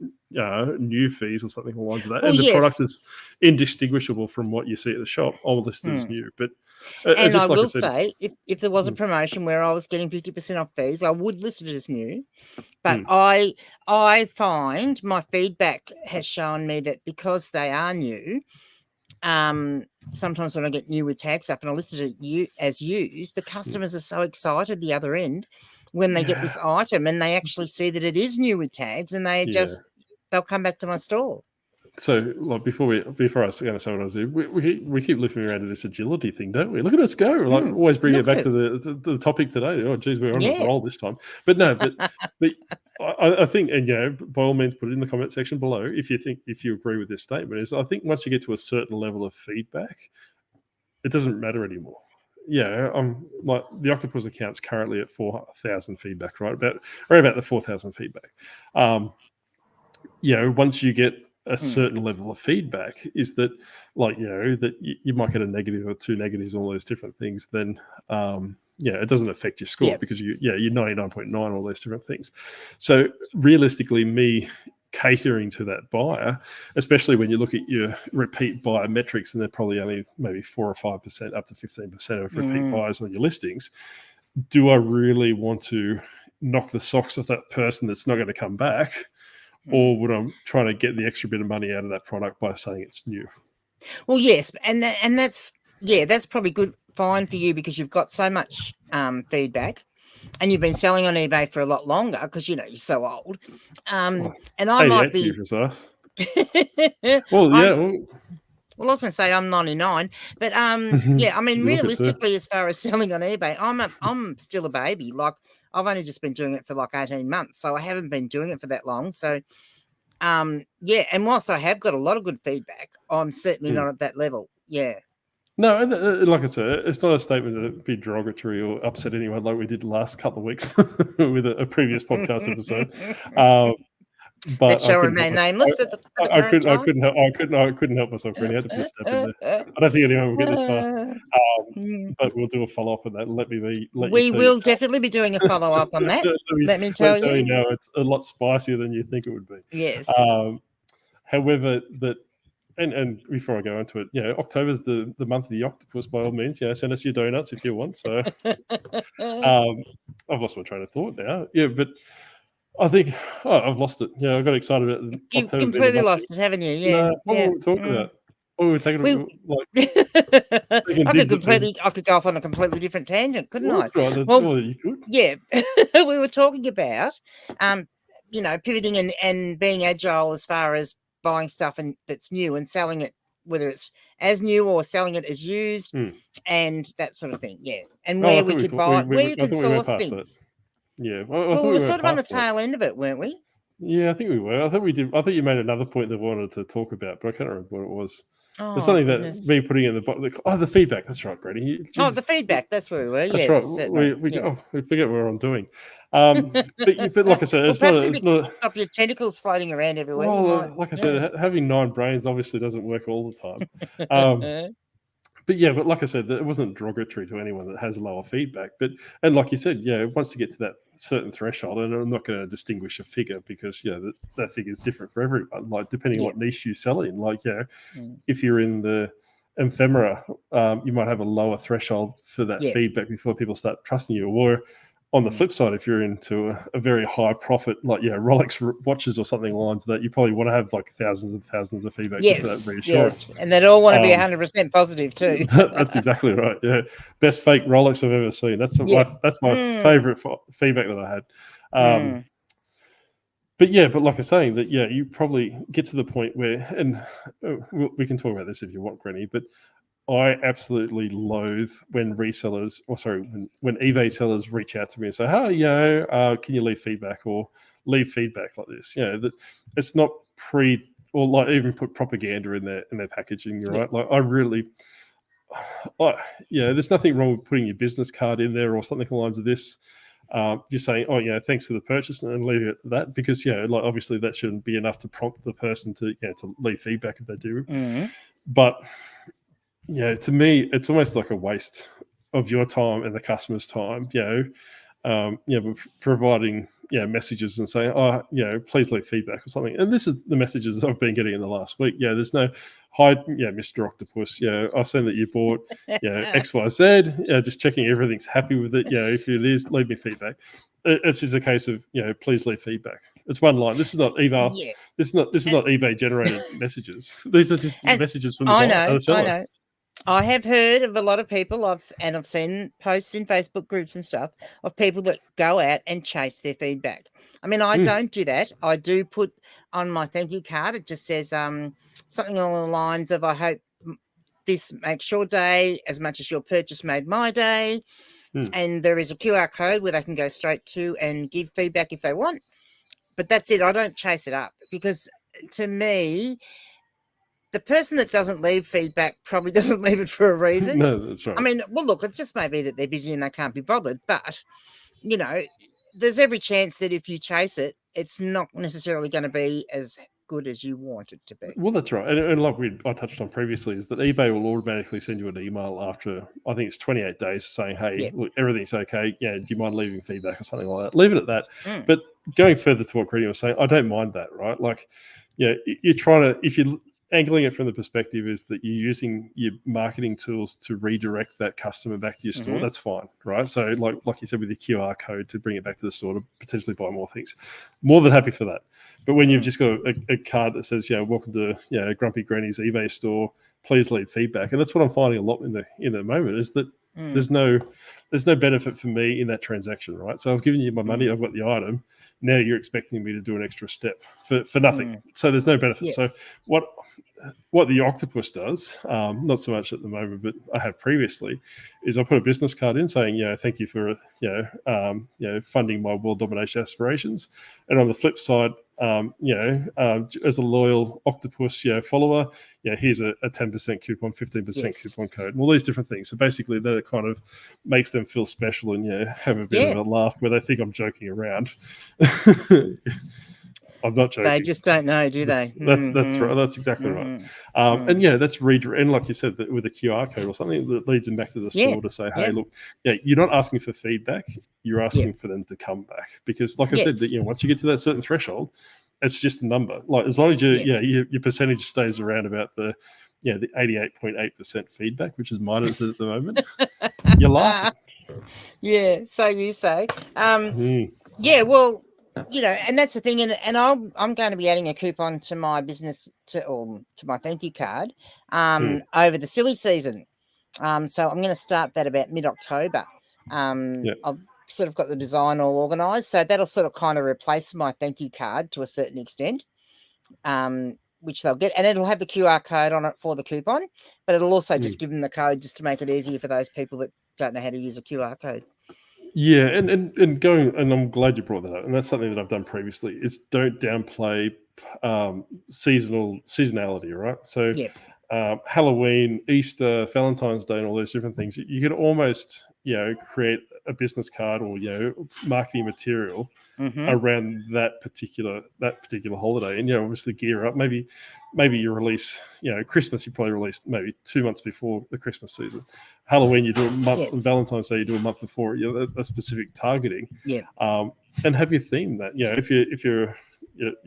new fees or something along the lines of that, and the product is indistinguishable from what you see at the shop, I'll list it as new. But and I will say, if there was a promotion where I was getting 50% off fees, I would list it as new. But I find my feedback has shown me that because they are new, sometimes when I get new with tag stuff and I list it as used, the customers are so excited the other end when they get this item and they actually see that it is new with tags, and they'll come back to my store. So, like before I was going to say what I was doing, we keep looking around to this agility thing, don't we? Look at us go! Like always bring it back to the topic today. Oh, geez, we're on a roll this time. But no, but I think, and by all means, put it in the comment section below if you agree with this statement. Is I think once you get to a certain level of feedback, it doesn't matter anymore. I'm like the Octopus account's currently at 4,000 feedback, right? Around about the 4,000 feedback. Once you get a certain level of feedback, is that that you might get a negative or two negatives, all those different things, then it doesn't affect your score because you're 99.9, all those different things. So realistically, me catering to that buyer, especially when you look at your repeat buyer metrics, and they're probably only maybe 4 or 5% up to 15% of repeat buyers on your listings, do I really want to knock the socks off that person that's not going to come back? Or would I try to get the extra bit of money out of that product by saying it's new? Well, yes, and that's probably fine for you because you've got so much feedback, and you've been selling on eBay for a lot longer because you're so old. And I might be. Well, yeah. Well, I was going to say I'm 99, but I mean, realistically, as far as selling on eBay, I'm still a baby. Like I've only just been doing it for like 18 months, so I haven't been doing it for that long. So, and whilst I have got a lot of good feedback, I'm certainly not at that level. Yeah. No, like I said, it's not a statement to be derogatory or upset anyone like we did the last couple of weeks with a previous podcast episode. But that shall remain nameless. I couldn't help myself. Really, I had to put a step in there. I don't think anyone will get this far. But we'll do a follow up on that. We will definitely be doing a follow up on that. Let me tell you. Now it's a lot spicier than you think it would be. Yes. However, and before I go into it, October's the month of the Octopus. By all means, send us your donuts if you want. So, I've lost my train of thought now. Yeah, but. I think I've lost it. Yeah, I got excited about it. You've completely lost it, haven't you? Yeah. What were we talking about? What were we taking? I could go off on a completely different tangent, couldn't I? Right. Well, you could. Yeah, we were talking about, pivoting and being agile as far as buying stuff that's new and selling it, whether it's as new or selling it as used, and that sort of thing. Yeah, and where we could buy, where you can source things. Yeah, well, we were sort of on the tail end of it, weren't we? Yeah, I think we were. I think we did. I think you made another point that I wanted to talk about, but I can't remember what it was. There's something that me putting in the feedback. That's right, Granny. The feedback. That's where we were. That's yes, right. We forget what I'm doing. But like I said, it's not. Stop your tentacles floating around everywhere. Well, like I said, having 9 brains obviously doesn't work all the time. But like I said, it wasn't derogatory to anyone that has lower feedback. And like you said, once you get to that certain threshold, and I'm not going to distinguish a figure because that figure is different for everyone. Like depending on what niche you sell in. Like if you're in the ephemera, you might have a lower threshold for that feedback before people start trusting you. Or On the flip side, if you're into a very high profit, like Rolex watches or something along that, you probably want to have like thousands and thousands of feedback just for that reassurance. And they'd all want to be 100% positive too. That's exactly right. Yeah, best fake Rolex I've ever seen. That's my favorite feedback that I had. But like I'm saying, that you probably get to the point where, and we can talk about this if you want, Granny, but I absolutely loathe when resellers, when eBay sellers reach out to me and say, "Hey, can you leave feedback or leave feedback like this?" That it's not or like even put propaganda in their packaging. You're right. Like there's nothing wrong with putting your business card in there or something along the lines of this. Just saying, thanks for the purchase, and leave it at that, because like obviously that shouldn't be enough to prompt the person to leave feedback if they do. But to me, it's almost like a waste of your time and the customer's time. Providing messages and saying, please leave feedback or something. And this is the messages I've been getting in the last week. There's no hi, Mr. Octopus. I've seen that you bought XYZ. Just checking everything's happy with it. If it is, leave me feedback. It's just a case of please leave feedback. It's one line. This is not email. This is not eBay generated messages. These are just messages from the buyer. I know. I have heard of a lot of people, I've seen posts in Facebook groups and stuff of people that go out and chase their feedback. I mean, I don't do that. I do put on my thank you card, it just says something along the lines of, I hope this makes your day as much as your purchase made my day. And there is a QR code where they can go straight to and give feedback if they want. But that's it. I don't chase it up, because to me, the person that doesn't leave feedback probably doesn't leave it for a reason. No, that's right. I mean, well, look, it just may be that they're busy and they can't be bothered. But, there's every chance that if you chase it, it's not necessarily going to be as good as you want it to be. Well, that's right. And like I touched on previously, is that eBay will automatically send you an email after, I think it's 28 days, saying, hey, look, everyth's okay. Do you mind leaving feedback or something like that? Leave it at that. But going further to what Grady was saying, I don't mind that, right? Like, you're trying to, if you're angling it from the perspective is that you're using your marketing tools to redirect that customer back to your store, that's fine, right? So like you said, with your QR code to bring it back to the store to potentially buy more things, more than happy for that. But when you've just got a card that says, welcome to Grumpy Granny's eBay store, please leave feedback. And that's what I'm finding a lot in the moment, is that there's no benefit for me in that transaction, right? So I've given you my money, I've got the item. Now you're expecting me to do an extra step for nothing. So there's no benefit. So what the Octopus does, not so much at the moment, but I have previously, is I put a business card in saying, thank you for funding my world domination aspirations. And on the flip side, as a loyal Octopus follower, here's a 10% coupon, 15% coupon code, and all these different things. So basically that kind of makes them feel special and have a bit of a laugh where they think I'm joking around. I'm not joking. They just don't know, do they? That's right. That's exactly right. And that's redirect. And like you said, with a QR code or something that leads them back to the store to say, hey, look, you're not asking for feedback. You're asking for them to come back, because, like I said, that once you get to that certain threshold, it's just a number. Like, as long as your percentage stays around about the 88.8% feedback, which is mine at the moment, you're laughing. Yeah, so you say. Yeah, well, and that's the thing, and I'm going to be adding a coupon to my business to my thank you card over the silly season. So I'm going to start that about mid-October. I've sort of got the design all organised, so that'll sort of kind of replace my thank you card to a certain extent, which they'll get, and it'll have the QR code on it for the coupon, but it'll also just give them the code just to make it easier for those people that don't know how to use a QR code. Yeah, and going, and I'm glad you brought that up, and that's something that I've done previously, is don't downplay seasonality, right? So Halloween, Easter, Valentine's Day, and all those different things, you could almost create a business card or marketing material around that particular holiday, and obviously gear up. Maybe you release Christmas, you probably release maybe 2 months before the Christmas season. Halloween, you do a month, and Valentine's Day, you do a month before. A specific targeting. And have your theme that if you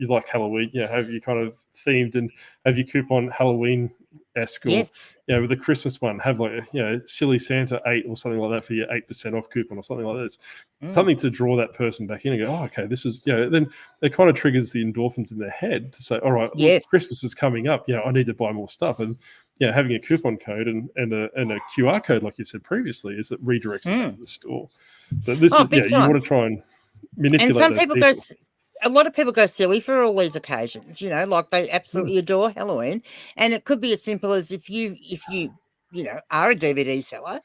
like Halloween, have you kind of themed and have your coupon Halloween esque, or Yes. with the Christmas one, have like silly Santa 8 or something like that for your 8% off coupon or something like that. Something to draw that person back in and go, oh, okay, this is then it kind of triggers the endorphins in their head to say, all right, look, Christmas is coming up. I need to buy more stuff. And having a coupon code and a QR code, like you said previously, is that redirects it back to the store. So this is you want to try and manipulate. And some people go. A lot of people go silly for all these occasions, like they absolutely adore Halloween. And it could be as simple as if you are a DVD seller,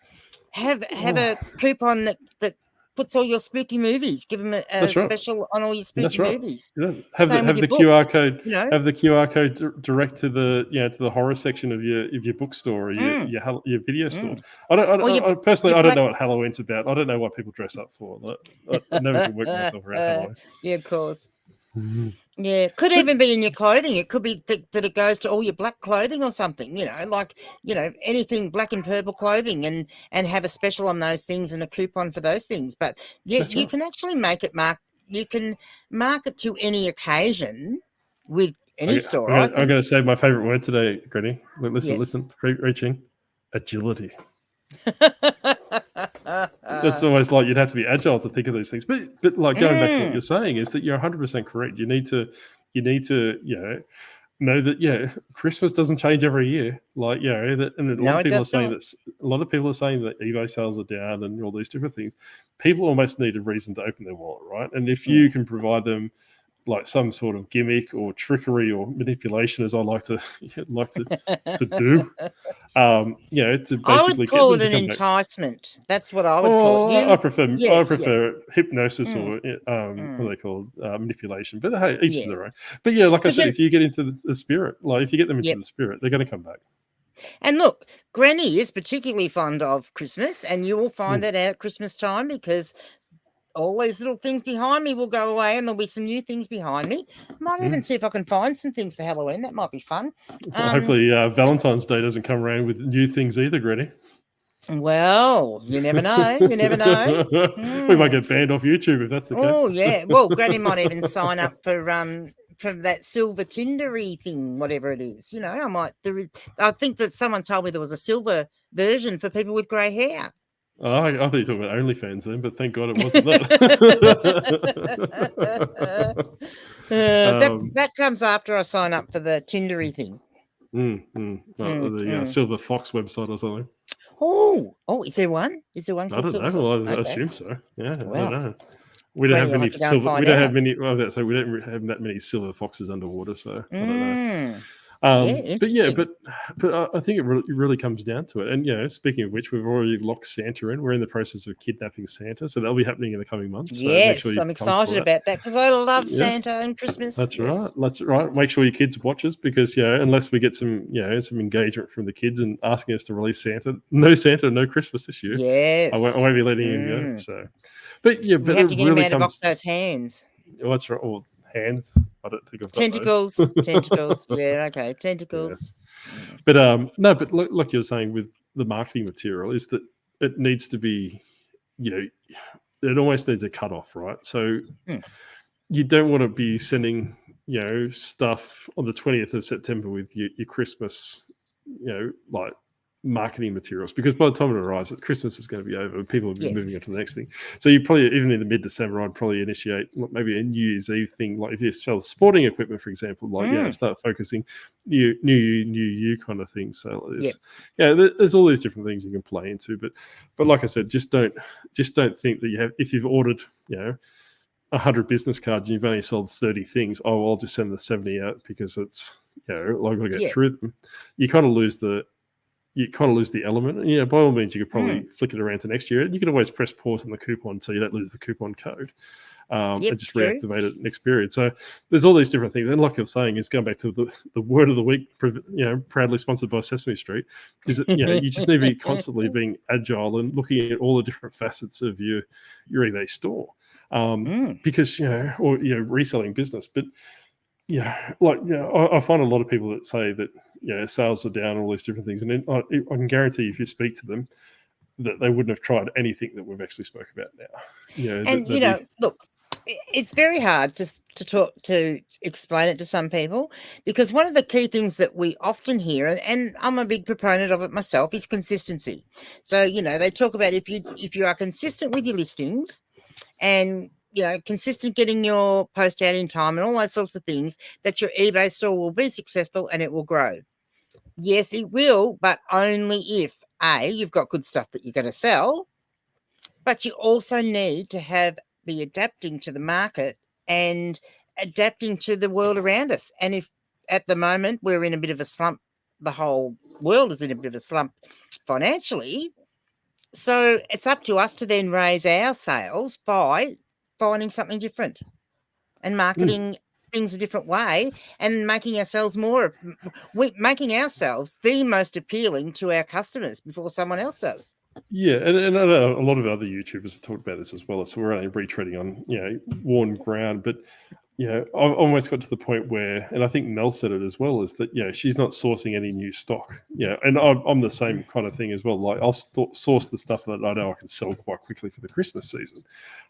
have a coupon that puts all your spooky movies. Give them a special on all your spooky movies. Have the QR code. Have the QR code direct to the to the horror section of your bookstore or your video store. I don't know what Halloween's about. I don't know what people dress up for. I never can work myself around Halloween. Yeah, of course. Yeah, could even be in your clothing. It could be that it goes to all your black clothing or something, anything black and purple clothing and have a special on those things and a coupon for those things. But you can actually make it you can mark it to any occasion with any store. I'm going to say my favorite word today, Granny. Listen, reaching agility. It's almost like you'd have to be agile to think of these things, but like going back to what you're saying is that you're 100% correct. You need to know that Christmas doesn't change every year. Like a lot of people are saying that eBay sales are down and all these different things. People almost need a reason to open their wallet, right? And if you can provide them like some sort of gimmick or trickery or manipulation, as I like to do, to basically I would call it an enticement. That's what I would call it. I prefer hypnosis or what are they called, manipulation. But hey, each to their own. But like I said, if you get into the spirit, like if you get them into the spirit, they're going to come back. And look, Granny is particularly fond of Christmas, and you will find that out at Christmas time because all these little things behind me will go away and there'll be some new things behind me. Might even see if I can find some things for Halloween. That might be fun. Well, hopefully Valentine's Day doesn't come around with new things either, Granny. Well, you never know. You never know. We might get banned off YouTube if that's the case. Oh, yeah. Well, Granny might even sign up for that silver Tindery thing, whatever it is. I think that someone told me there was a silver version for people with grey hair. Oh, I thought you were talking about OnlyFans then, but thank God it wasn't that. That comes after I sign up for the Tindery thing. The Silver Fox website or something. Oh, is there one? Is there one? I don't know. Well, I assume so. Yeah, I don't know. We don't have many silver. We don't have many. Well, so we don't have that many silver foxes underwater. So I don't know. But I think it really comes down to it. And speaking of which, we've already locked Santa in. We're in the process of kidnapping Santa, so that'll be happening in the coming months. So yes, I'm excited about that because I love Santa and Christmas. That's right. That's right. Make sure your kids watch us because unless we get some some engagement from the kids and asking us to release Santa, no Christmas this year. Yes, I won't be letting him go. So, but we have to get him out of Octo's hands. Oh, that's right. Or hands. I don't think I've got tentacles. Tentacles. Yeah, okay. Tentacles. Yeah. But but like you're saying with the marketing material is that it needs to be, it almost needs a cutoff, right? So you don't want to be sending, stuff on the 20th of September with your Christmas, like marketing materials, because by the time it arrives, Christmas is going to be over. People will be moving on to the next thing. So you probably, even in the mid-December, I'd probably initiate maybe a New Year's Eve thing. Like if you sell sporting equipment, for example, like start focusing new you kind of thing. So there's all these different things you can play into. But like I said, just don't think that if you've ordered 100 business cards and you've only sold 30 things, I'll just send the 70 out because it's like I've got to get through them. You kind of lose the element. By all means, you could probably flick it around to next year. You can always press pause on the coupon so you don't lose the coupon code and just reactivate it next period. So there's all these different things. And like you're saying, is going back to the word of the week, proudly sponsored by Sesame Street, is that, you just need to be constantly being agile and looking at all the different facets of your eBay store because, or reselling business. But I find a lot of people that say that sales are down, all these different things, and then I can guarantee if you speak to them that they wouldn't have tried anything that we've actually spoke about now. Look, it's very hard to explain it to some people, because one of the key things that we often hear, and I'm a big proponent of it myself, is consistency. So, they talk about if you are consistent with your listings and, consistent getting your post out in time and all those sorts of things, that your eBay store will be successful and it will grow. Yes, it will, but only if, A, you've got good stuff that you're going to sell, but you also need to be adapting to the market and adapting to the world around us. And if at the moment we're in a bit of a slump, the whole world is in a bit of a slump financially, so it's up to us to then raise our sales by finding something different and marketing things a different way and making ourselves making ourselves the most appealing to our customers before someone else does. Yeah, and I know a lot of other YouTubers have talked about this as well, so we're only retreading on worn ground. But I've almost got to the point where, and I think Mel said it as well, is that she's not sourcing any new stock. And I'm the same kind of thing as well. Like I'll source the stuff that I know I can sell quite quickly for the Christmas season.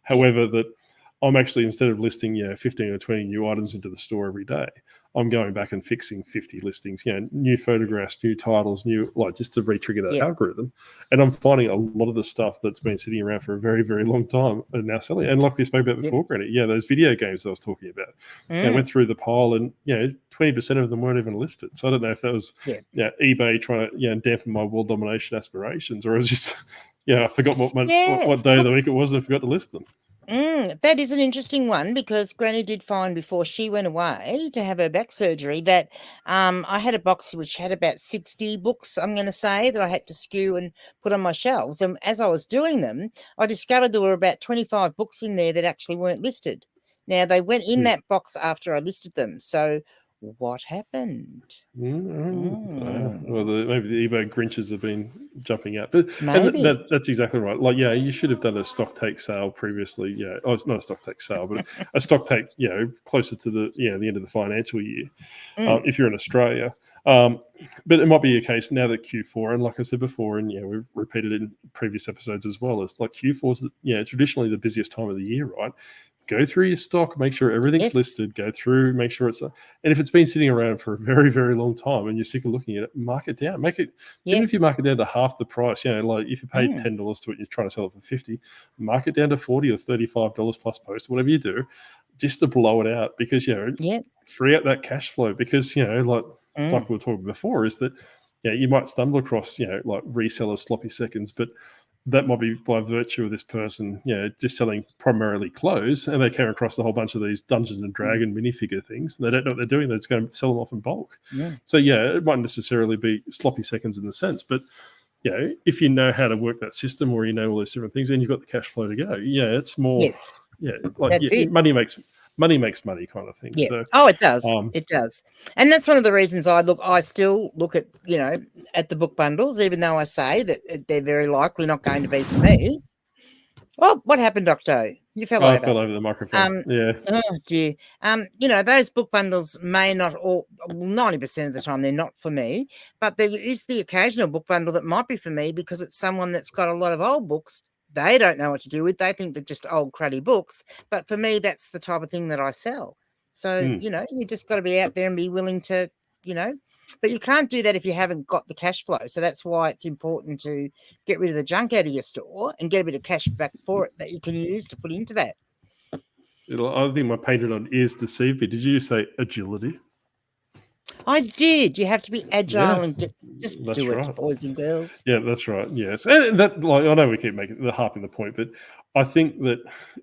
However, that I'm actually, instead of listing 15 or 20 new items into the store every day, I'm going back and fixing 50 listings, new photographs, new titles, just to re-trigger that algorithm. And I'm finding a lot of the stuff that's been sitting around for a very, very long time are now selling. And like we spoke about before, Granny, those video games I was talking about, I went through the pile and 20% of them weren't even listed. So I don't know if that was eBay trying to dampen my world domination aspirations, or it was just I forgot what day of the week it was and I forgot to list them. That is an interesting one, because Granny did find before she went away to have her back surgery that I had a box which had about 60 books, I'm going to say, that I had to skew and put on my shelves. And as I was doing them, I discovered there were about 25 books in there that actually weren't listed. Now, they went in that box after I listed them. So what happened? Well, maybe the eBay Grinches have been jumping out, but maybe that's exactly right. Like, you should have done a stock take sale previously. It's not a stock take sale, but a stock take, closer to the end of the financial year, if you're in Australia. But it might be a case now that Q4, and like I said before, and we've repeated it in previous episodes as well, it's like Q4 is traditionally the busiest time of the year, right? Go through your stock, make sure everything's listed, go through, make sure and if it's been sitting around for a very, very long time and you're sick of looking at it, mark it down. Make it, even if you mark it down to half the price, like if you paid $10 to it and you're trying to sell it for $50, mark it down to $40 or $35 plus post, whatever you do, just to blow it out, because, free up that cash flow, because, like we were talking before, is that, you might stumble across, like reseller sloppy seconds, but that might be by virtue of this person, just selling primarily clothes, and they came across a whole bunch of these Dungeons and Dragon minifigure things. They don't know what they're doing. They're just going to sell them off in bulk. So, it mightn't necessarily be sloppy seconds in the sense, but, if you know how to work that system, or you know all those different things, and you've got the cash flow to go, it's more, that's it. Money makes money kind of thing. So, it does. It does. And that's one of the reasons I still look at, at the book bundles, even though I say that they're very likely not going to be for me. Well, what happened, Octo? You fell over. I fell over the microphone. Oh, dear. Those book bundles may not 90% of the time, they're not for me, but there is the occasional book bundle that might be for me, because it's someone that's got a lot of old books they don't know what to do with. They think they're just old cruddy books. But for me, that's the type of thing that I sell. So, you just got to be out there and be willing to, but you can't do that if you haven't got the cash flow. So that's why it's important to get rid of the junk out of your store and get a bit of cash back for it that you can use to put into that. I think my painted on ears deceived me. Did you say agility? I did. You have to be agile and do it, boys and girls. Yeah, that's right. Yes, and that, I know we keep harping the point, but I think that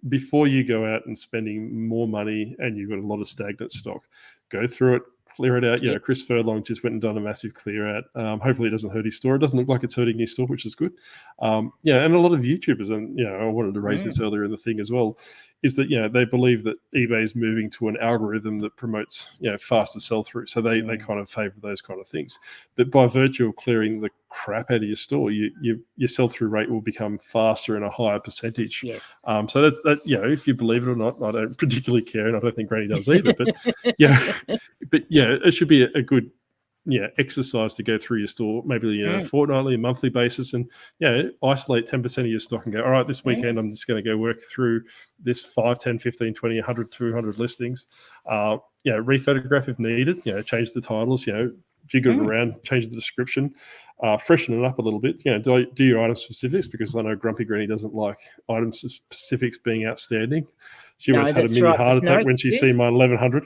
before you go out and spending more money and you've got a lot of stagnant stock, go through it, clear it out. Chris Furlong just went and done a massive clear out. Hopefully it doesn't hurt his store. It doesn't look like it's hurting his store, which is good. And a lot of YouTubers, and I wanted to raise this earlier in the thing as well, is that they believe that eBay is moving to an algorithm that promotes faster sell through. So they kind of favor those kind of things. But by virtue of clearing the crap out of your store, your sell through rate will become faster and a higher percentage. Yes. So that's that. If you believe it or not, I don't particularly care, and I don't think Granny does either. But but it should be a good exercise to go through your store, maybe fortnightly, monthly basis, and isolate 10% of your stock and go, all right, this weekend I'm just going to go work through this 5, 10, 15, 20, 100, 200 listings. Rephotograph if needed, change the titles, jiggle it around, change the description, freshen it up a little bit. Do your item specifics, because I know Grumpy Granny doesn't like item specifics being outstanding. She almost had a mini heart attack when she seen my 1100.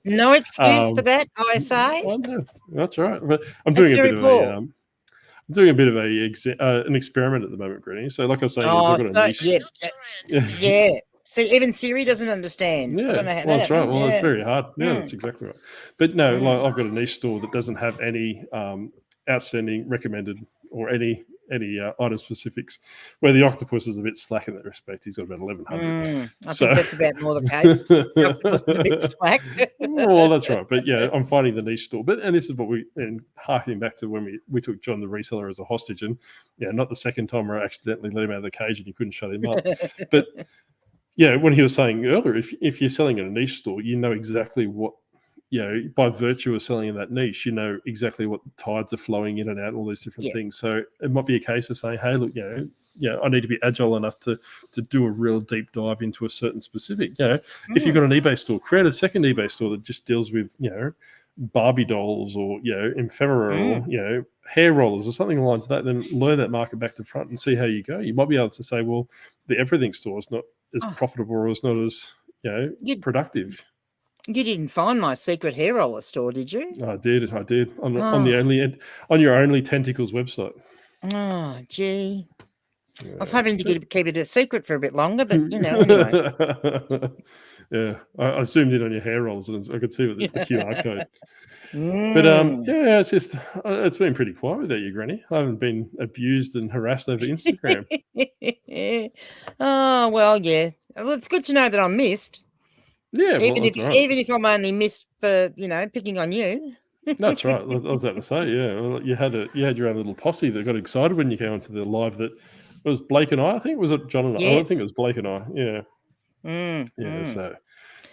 No excuse for that, I say. Well, no, that's right. But I'm doing a bit of an experiment at the moment, Granny. So, like I was saying, I've got a niche. See, even Siri doesn't understand. Yeah, I don't know how that's right. Well, it's very hard. Yeah, that's exactly right. But no, I've got a niche store that doesn't have any outstanding recommended or any item specifics, where the Octopus is a bit slack in that respect. He's got about 1100. I think that's about more the case. The Octopus is a bit slack. Well, that's right. But I'm finding the niche store. And this is what harkening back to when we took John the reseller as a hostage, and not the second time where I accidentally let him out of the cage and you couldn't shut him up. But when he was saying earlier, if you're selling in a niche store, you know exactly what, by virtue of selling in that niche, you know exactly what tides are flowing in and out, all these different things. So it might be a case of saying, hey, look, I need to be agile enough to do a real deep dive into a certain specific. If you've got an eBay store, create a second eBay store that just deals with, Barbie dolls or, ephemera or, hair rollers or something along that, then learn that market back to front and see how you go. You might be able to say, well, the everything store is not as profitable or it's not as, productive. You didn't find my secret hair roller store, did you? I did. On your Only Tentacles website. Oh, gee. I was hoping to keep it a secret for a bit longer, but anyway. Yeah, I zoomed in on your hair rolls and I could see the QR code. But it's been pretty quiet without you, Granny. I haven't been abused and harassed over Instagram. Oh, well, yeah. Well, it's good to know that I'm missed. Yeah, even if I'm only missed for picking on you. That's right. I was about to say, well, you had your own little posse that got excited when you came onto the live. That was Blake and I think. Was it John and I? I think it was Blake and I. Yeah. So.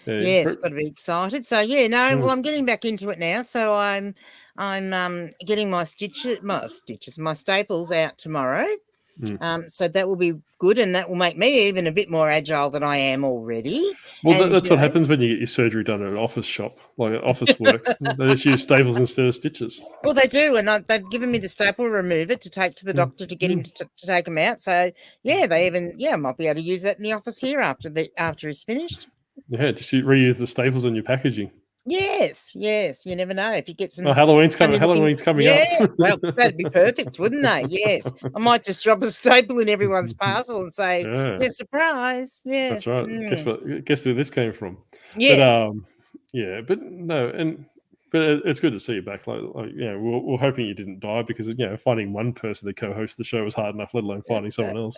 Yes, got to be excited. So well, I'm getting back into it now. So I'm getting my staples out tomorrow. So that will be good, and that will make me even a bit more agile than I am already. Well, that's what happens when you get your surgery done at an office shop, like Office Works. They just use staples instead of stitches. Well, they do, and they've given me the staple remover to take to the doctor to get him to take them out. So they even I might be able to use that in the office here after he's finished. Yeah, just reuse the staples on your packaging. Yes. You never know if you get some. Halloween's coming up. Well, that'd be perfect, wouldn't they? Yes, I might just drop a staple in everyone's parcel and say, surprise. Yeah, that's right. Guess where this came from? Yes. But no, but it's good to see you back. We're hoping you didn't die, because finding one person to co-host the show was hard enough, let alone finding someone else.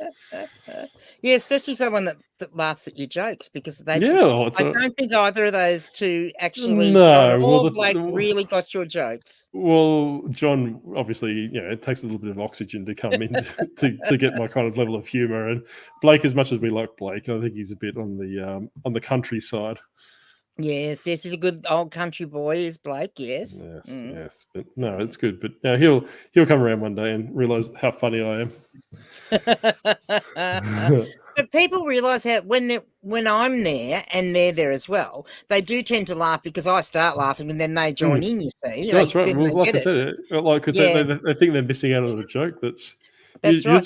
Yeah, especially someone that laughs at your jokes, because I don't think either of those two actually. John or Blake really got your jokes. Well, John, obviously, it takes a little bit of oxygen to come in to get my kind of level of humor, and Blake, as much as we like Blake, I think he's a bit on the country side. Yes, he's a good old country boy, is Blake. Yes, but no, it's good. But he'll come around one day and realise how funny I am. But people realise how when I'm there and they're there as well, they do tend to laugh, because I start laughing and then they join in. You see, that's right. Well, like I said, because they think they're missing out on a joke. That's right. You're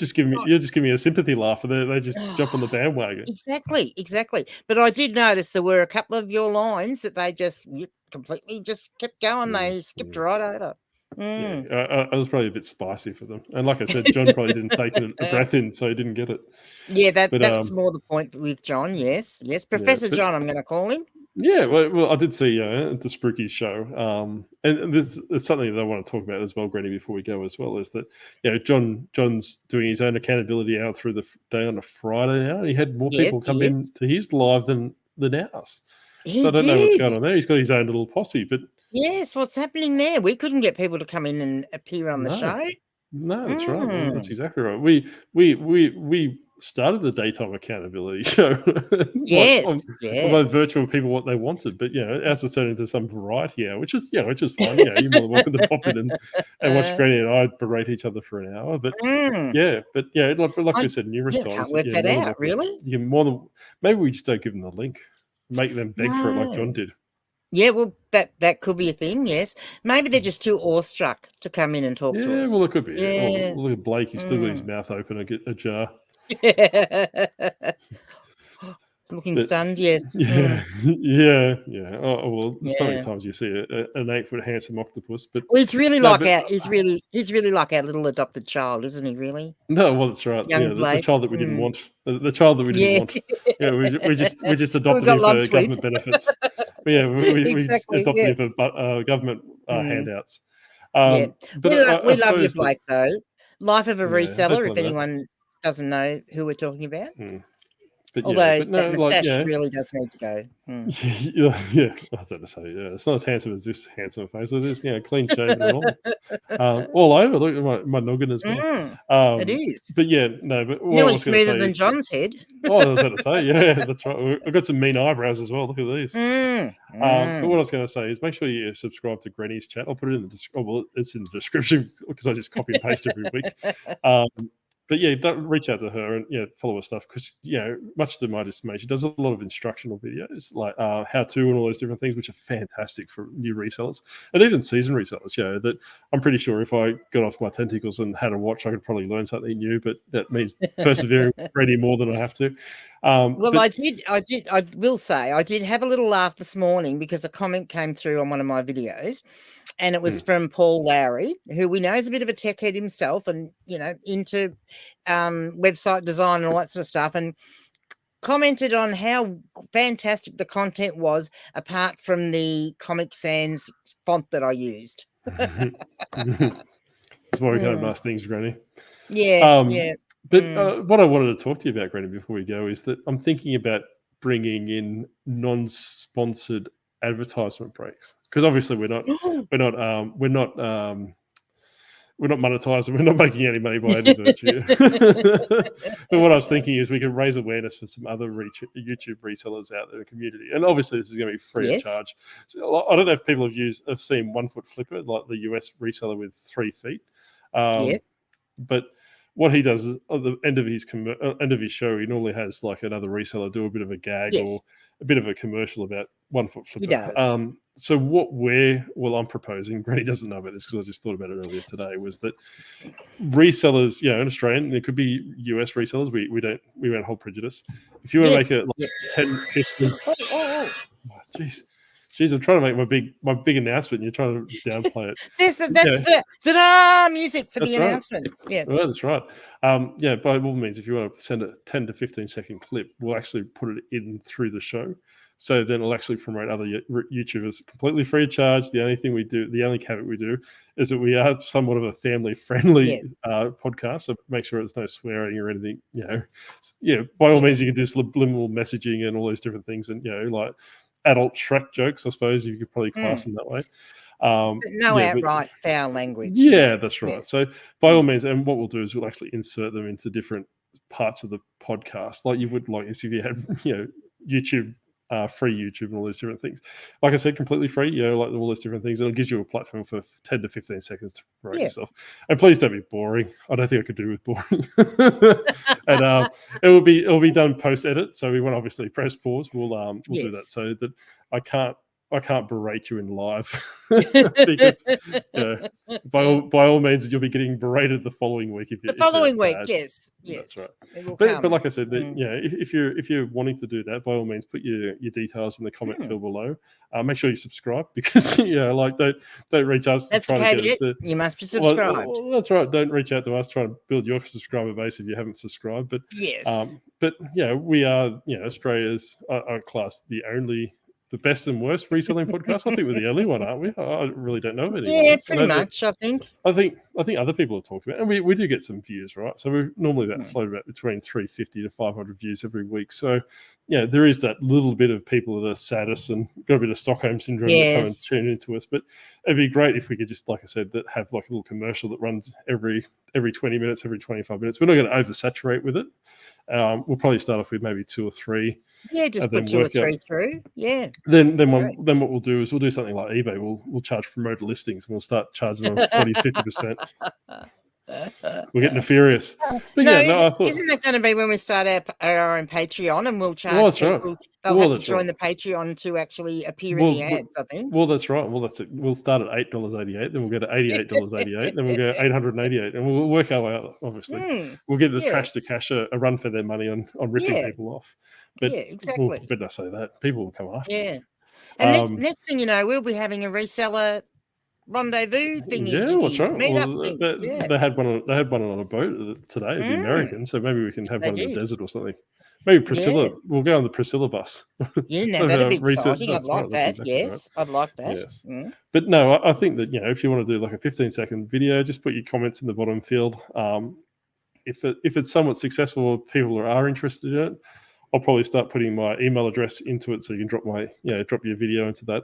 just giving me a sympathy laugh, and they just jump on the bandwagon. Exactly. But I did notice there were a couple of your lines that they just completely just kept going. They skipped right over. I was probably a bit spicy for them, and like I said, John probably didn't take a breath in, so he didn't get it. Yeah, that's more the point with John. Yes, Professor John, I'm going to call him. Yeah, well, I did see the Spooky show, and there's something that I want to talk about as well, Granny, before we go as well, is that John's doing his own accountability hour through the day on a Friday now. He had more people come in to his live than ours. So I don't know what's going on there. He's got his own little posse, but yes, what's happening there? We couldn't get people to come in and appear on the show. No, that's right. That's exactly right. We started the daytime accountability show. Yes, on my virtual people what they wanted, but ours has turned into some variety hour, which is fine. You're more than welcome to pop in and watch Granny and I berate each other for an hour. But like we said numerous times, can't work that out. Really, you more than maybe we just don't give them the link, make them beg for it like John did. Yeah, well, that could be a thing, yes. Maybe they're just too awestruck to come in and talk to us. Yeah, well, it could be. Yeah. Well, look at Blake. He's still got his mouth open, ajar. Looking stunned, yes. Yeah. Oh, well, so many times you see an 8-foot handsome octopus, but he's really like our little adopted child, isn't he? Really? No, well, that's right. Young the child that we didn't want. The child that we didn't want. Yeah, we just adopted him for government benefits. We adopted him for government handouts. But we love you, Blake. Though, life of a reseller. If anyone doesn't know who we're talking about. Although that moustache really does need to go. Yeah, I was going to say, it's not as handsome as this handsome face. It is, clean shaven and all over. Look at my noggin as well. It is. But but nearly smoother than John's head. I was going to say, that's right. I've got some mean eyebrows as well. Look at these. But what I was going to say is make sure you subscribe to Granny's chat. I'll put it in the description. Well, it's in the description because I just copy and paste every week. But don't reach out to her and follow her stuff because much to my dismay, she does a lot of instructional videos like how to and all those different things, which are fantastic for new resellers and even seasoned resellers. That I'm pretty sure if I got off my tentacles and had a watch, I could probably learn something new. But that means persevering really more than I have to. I will say I did have a little laugh this morning because a comment came through on one of my videos, and it was from Paul Lowry, who we know is a bit of a tech head himself and into website design and all that sort of stuff, and commented on how fantastic the content was apart from the Comic Sans font that I used. That's why we can have nice things, Granny. But what I wanted to talk to you about, Granny, before we go, is that I'm thinking about bringing in non-sponsored advertisement breaks because obviously we're not monetizing, we're not making any money by any virtue. But what I was thinking is we could raise awareness for some other YouTube resellers out there in the community, and obviously this is going to be free of charge. So I don't know if people have seen 1 Foot Flipper, like the US reseller with 3 feet. But what he does is at the end of his show, he normally has like another reseller do a bit of a gag or a bit of a commercial about 1 Foot Flipper. He does. So I'm proposing, Granny doesn't know about this because I just thought about it earlier today, was that resellers, in Australian, there could be US resellers. We won't hold prejudice. If you want to make it like 10, 15, Jeez, I'm trying to make my big announcement and you're trying to downplay it. That's the ta-da music for the announcement. Yeah. Well, that's right. By all means, if you want to send a 10 to 15 second clip, we'll actually put it in through the show. So then it'll actually promote other YouTubers completely free of charge. The only caveat we do is that we are somewhat of a family-friendly podcast. So make sure there's no swearing or anything. By all means, you can do subliminal messaging and all those different things, and like adult Shrek jokes, I suppose you could probably class them that way. Outright foul language. Yeah, that's right. Yes. So by all means, and what we'll do is we'll actually insert them into different parts of the podcast, like you would like if you had YouTube. Free YouTube and all those different things. Like I said, completely free, like all those different things. And it gives you a platform for 10 to 15 seconds to promote yourself. And please don't be boring. I don't think I could do with boring. And it will be done post edit. So we won't obviously press pause. We'll do that so that I can't berate you in live because by all means you'll be getting berated the following week. Yes, that's right. But like I said, if you're wanting to do that, by all means put your details in the comment field below. Make sure you subscribe because don't reach us. That's the caveat. You must be subscribed. Well, that's right. Don't reach out to us trying to build your subscriber base if you haven't subscribed. But we are Australia's class the best and worst reselling podcast. I think we're the only one, aren't we? I really don't know of anyone. Yeah, pretty much. I think other people have talked about it, and we do get some views, right? So we're normally float about between 350 to 500 views every week. So there is that little bit of people that are saddest and got a bit of Stockholm syndrome that come and tune into us. But it'd be great if we could just, like I said, that have like a little commercial that runs every 20 minutes, every 25 minutes. We're not going to oversaturate with it. We'll probably start off with maybe 2 or 3. Yeah, just put 2 or 3 through. Yeah. Then what we'll do is we'll do something like eBay. We'll charge promoted listings, and we'll start charging them 40, 50%. We'll get nefarious. But isn't that going to be when we start our own Patreon, and we'll charge people? Right. They'll have to join the Patreon to actually appear in the ads, I think. Well, that's right. Well, that's it. We'll start at $8.88, then we'll go to $88.88, then we'll go $888, and we'll work our way out. Obviously, we'll give the trash to cash a run for their money on ripping people off. But exactly. Better say that people will come after. Yeah, and next thing you know, we'll be having a reseller rendezvous thingy. Yeah, what's right. They had one on a boat today, the American. So maybe we can have one in the desert or something. Maybe Priscilla. We'll go on the Priscilla bus. Yeah, no, that'd be exciting. I'd like that. Exactly yes, right. I'd like that. Yes. But no, I think that if you want to do like a 15-second video, just put your comments in the bottom field. If it's somewhat successful, people are interested in it, I'll probably start putting my email address into it, so you can drop your video into that.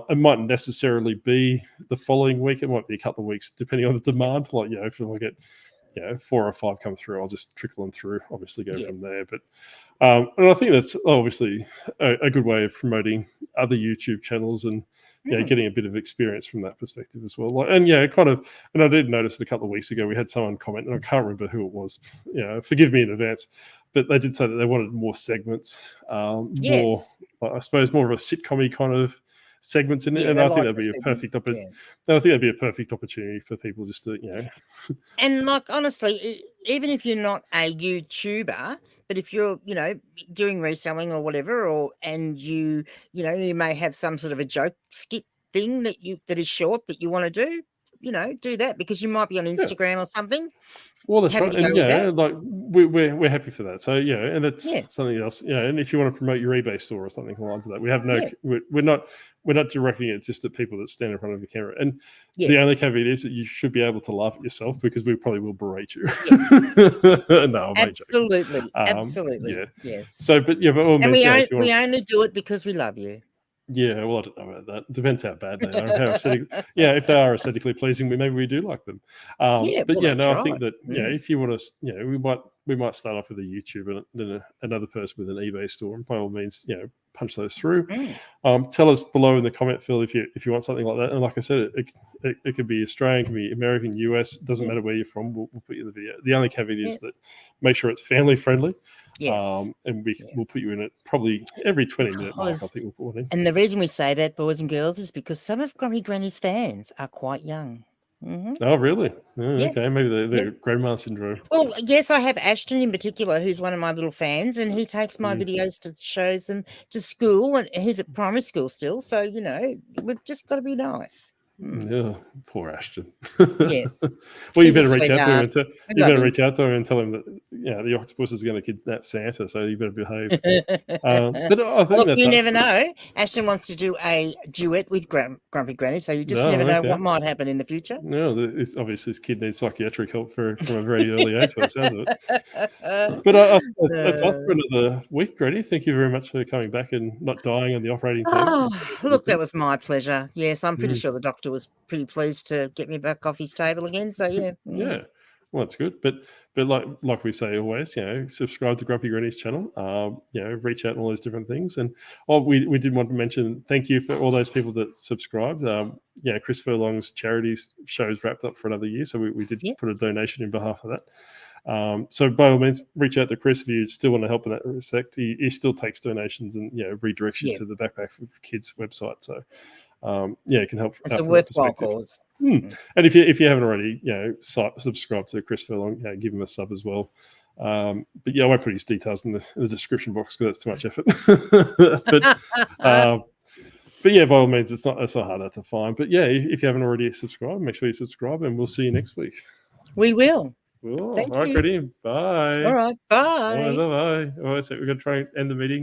It mightn't necessarily be the following week. It might be a couple of weeks, depending on the demand. Like, if I get 4 or 5 come through, I'll just trickle them through. Obviously, go from there. But and I think that's obviously a good way of promoting other YouTube channels and getting a bit of experience from that perspective as well. And I did notice it a couple of weeks ago. We had someone comment, and I can't remember who it was. Forgive me in advance. But they did say that they wanted more segments, more, I suppose, more of a sitcom-y kind of segments in it, and I think that'd be a perfect opportunity. I think that'd be a perfect opportunity for people just to, And like honestly, even if you're not a YouTuber, but if you're, doing reselling or whatever, and you may have some sort of a joke skit thing that is short that you want to do, do that, because you might be on Instagram or something. Well, that's right, and like we're happy for that. So and that's something else. And if you want to promote your eBay store or something along to that, we have we're not directing it just at people that stand in front of the camera. And the only caveat is that you should be able to laugh at yourself, because we probably will berate you. No, absolutely, absolutely, yes. So, but by all means, we only do it because we love you. Yeah, well, I don't know about that. Depends how bad they are. If they are aesthetically pleasing, maybe we do like them. I think that if you want to, we might start off with a YouTube and then another person with an eBay store, and by all means, punch those through. Tell us below in the comment field if you want something like that. And like I said, it could be Australian, it could be American, US. It doesn't matter where you're from. We'll put you in the video. The only caveat is that make sure it's family friendly. Yes. And we'll put you in it probably every 20-minute mark. I think we'll put one in. And the reason we say that, boys and girls, is because some of Grumpy Granny's fans are quite young. Oh, really? Okay, maybe they're grandma syndrome. Well, yes, I have Ashton in particular, who's one of my little fans, and he takes my videos to shows them to school, and he's at primary school still. So we've just got to be nice. Yeah, poor Ashton. Yes. Well, you better reach out to him and tell him that the octopus is going to kidnap Santa, so you better behave. But I think you never know. Ashton wants to do a duet with Grumpy Granny, so you just never know what might happen in the future. No, obviously this kid needs psychiatric help from a very early age. By the sounds of it. But that's us for another week, Granny. Thank you very much for coming back and not dying on the operating table. Look, that was my pleasure. Yes, I'm pretty sure the doctor was pretty pleased to get me back off his table again. So yeah. Well, that's good. But like we say always, subscribe to Grumpy Granny's channel. Reach out and all those different things. And we did want to mention thank you for all those people that subscribed. Chris Furlong's charity show's wrapped up for another year, so we did put a donation in behalf of that. So by all means, reach out to Chris if you still want to help in that respect. He still takes donations and redirects you to the Backpack for Kids website. So. It can help. It's a worthwhile cause. And if you haven't already, subscribed to Chris Furlong, give him a sub as well. But I won't put his details in the description box because that's too much effort. But by all means, it's not harder to find. But if you haven't already subscribed, make sure you subscribe, and we'll see you next week. We will. Cool. All right, Freddie. Bye. All right. Bye. Bye. All right, so we're going to try and end the meeting.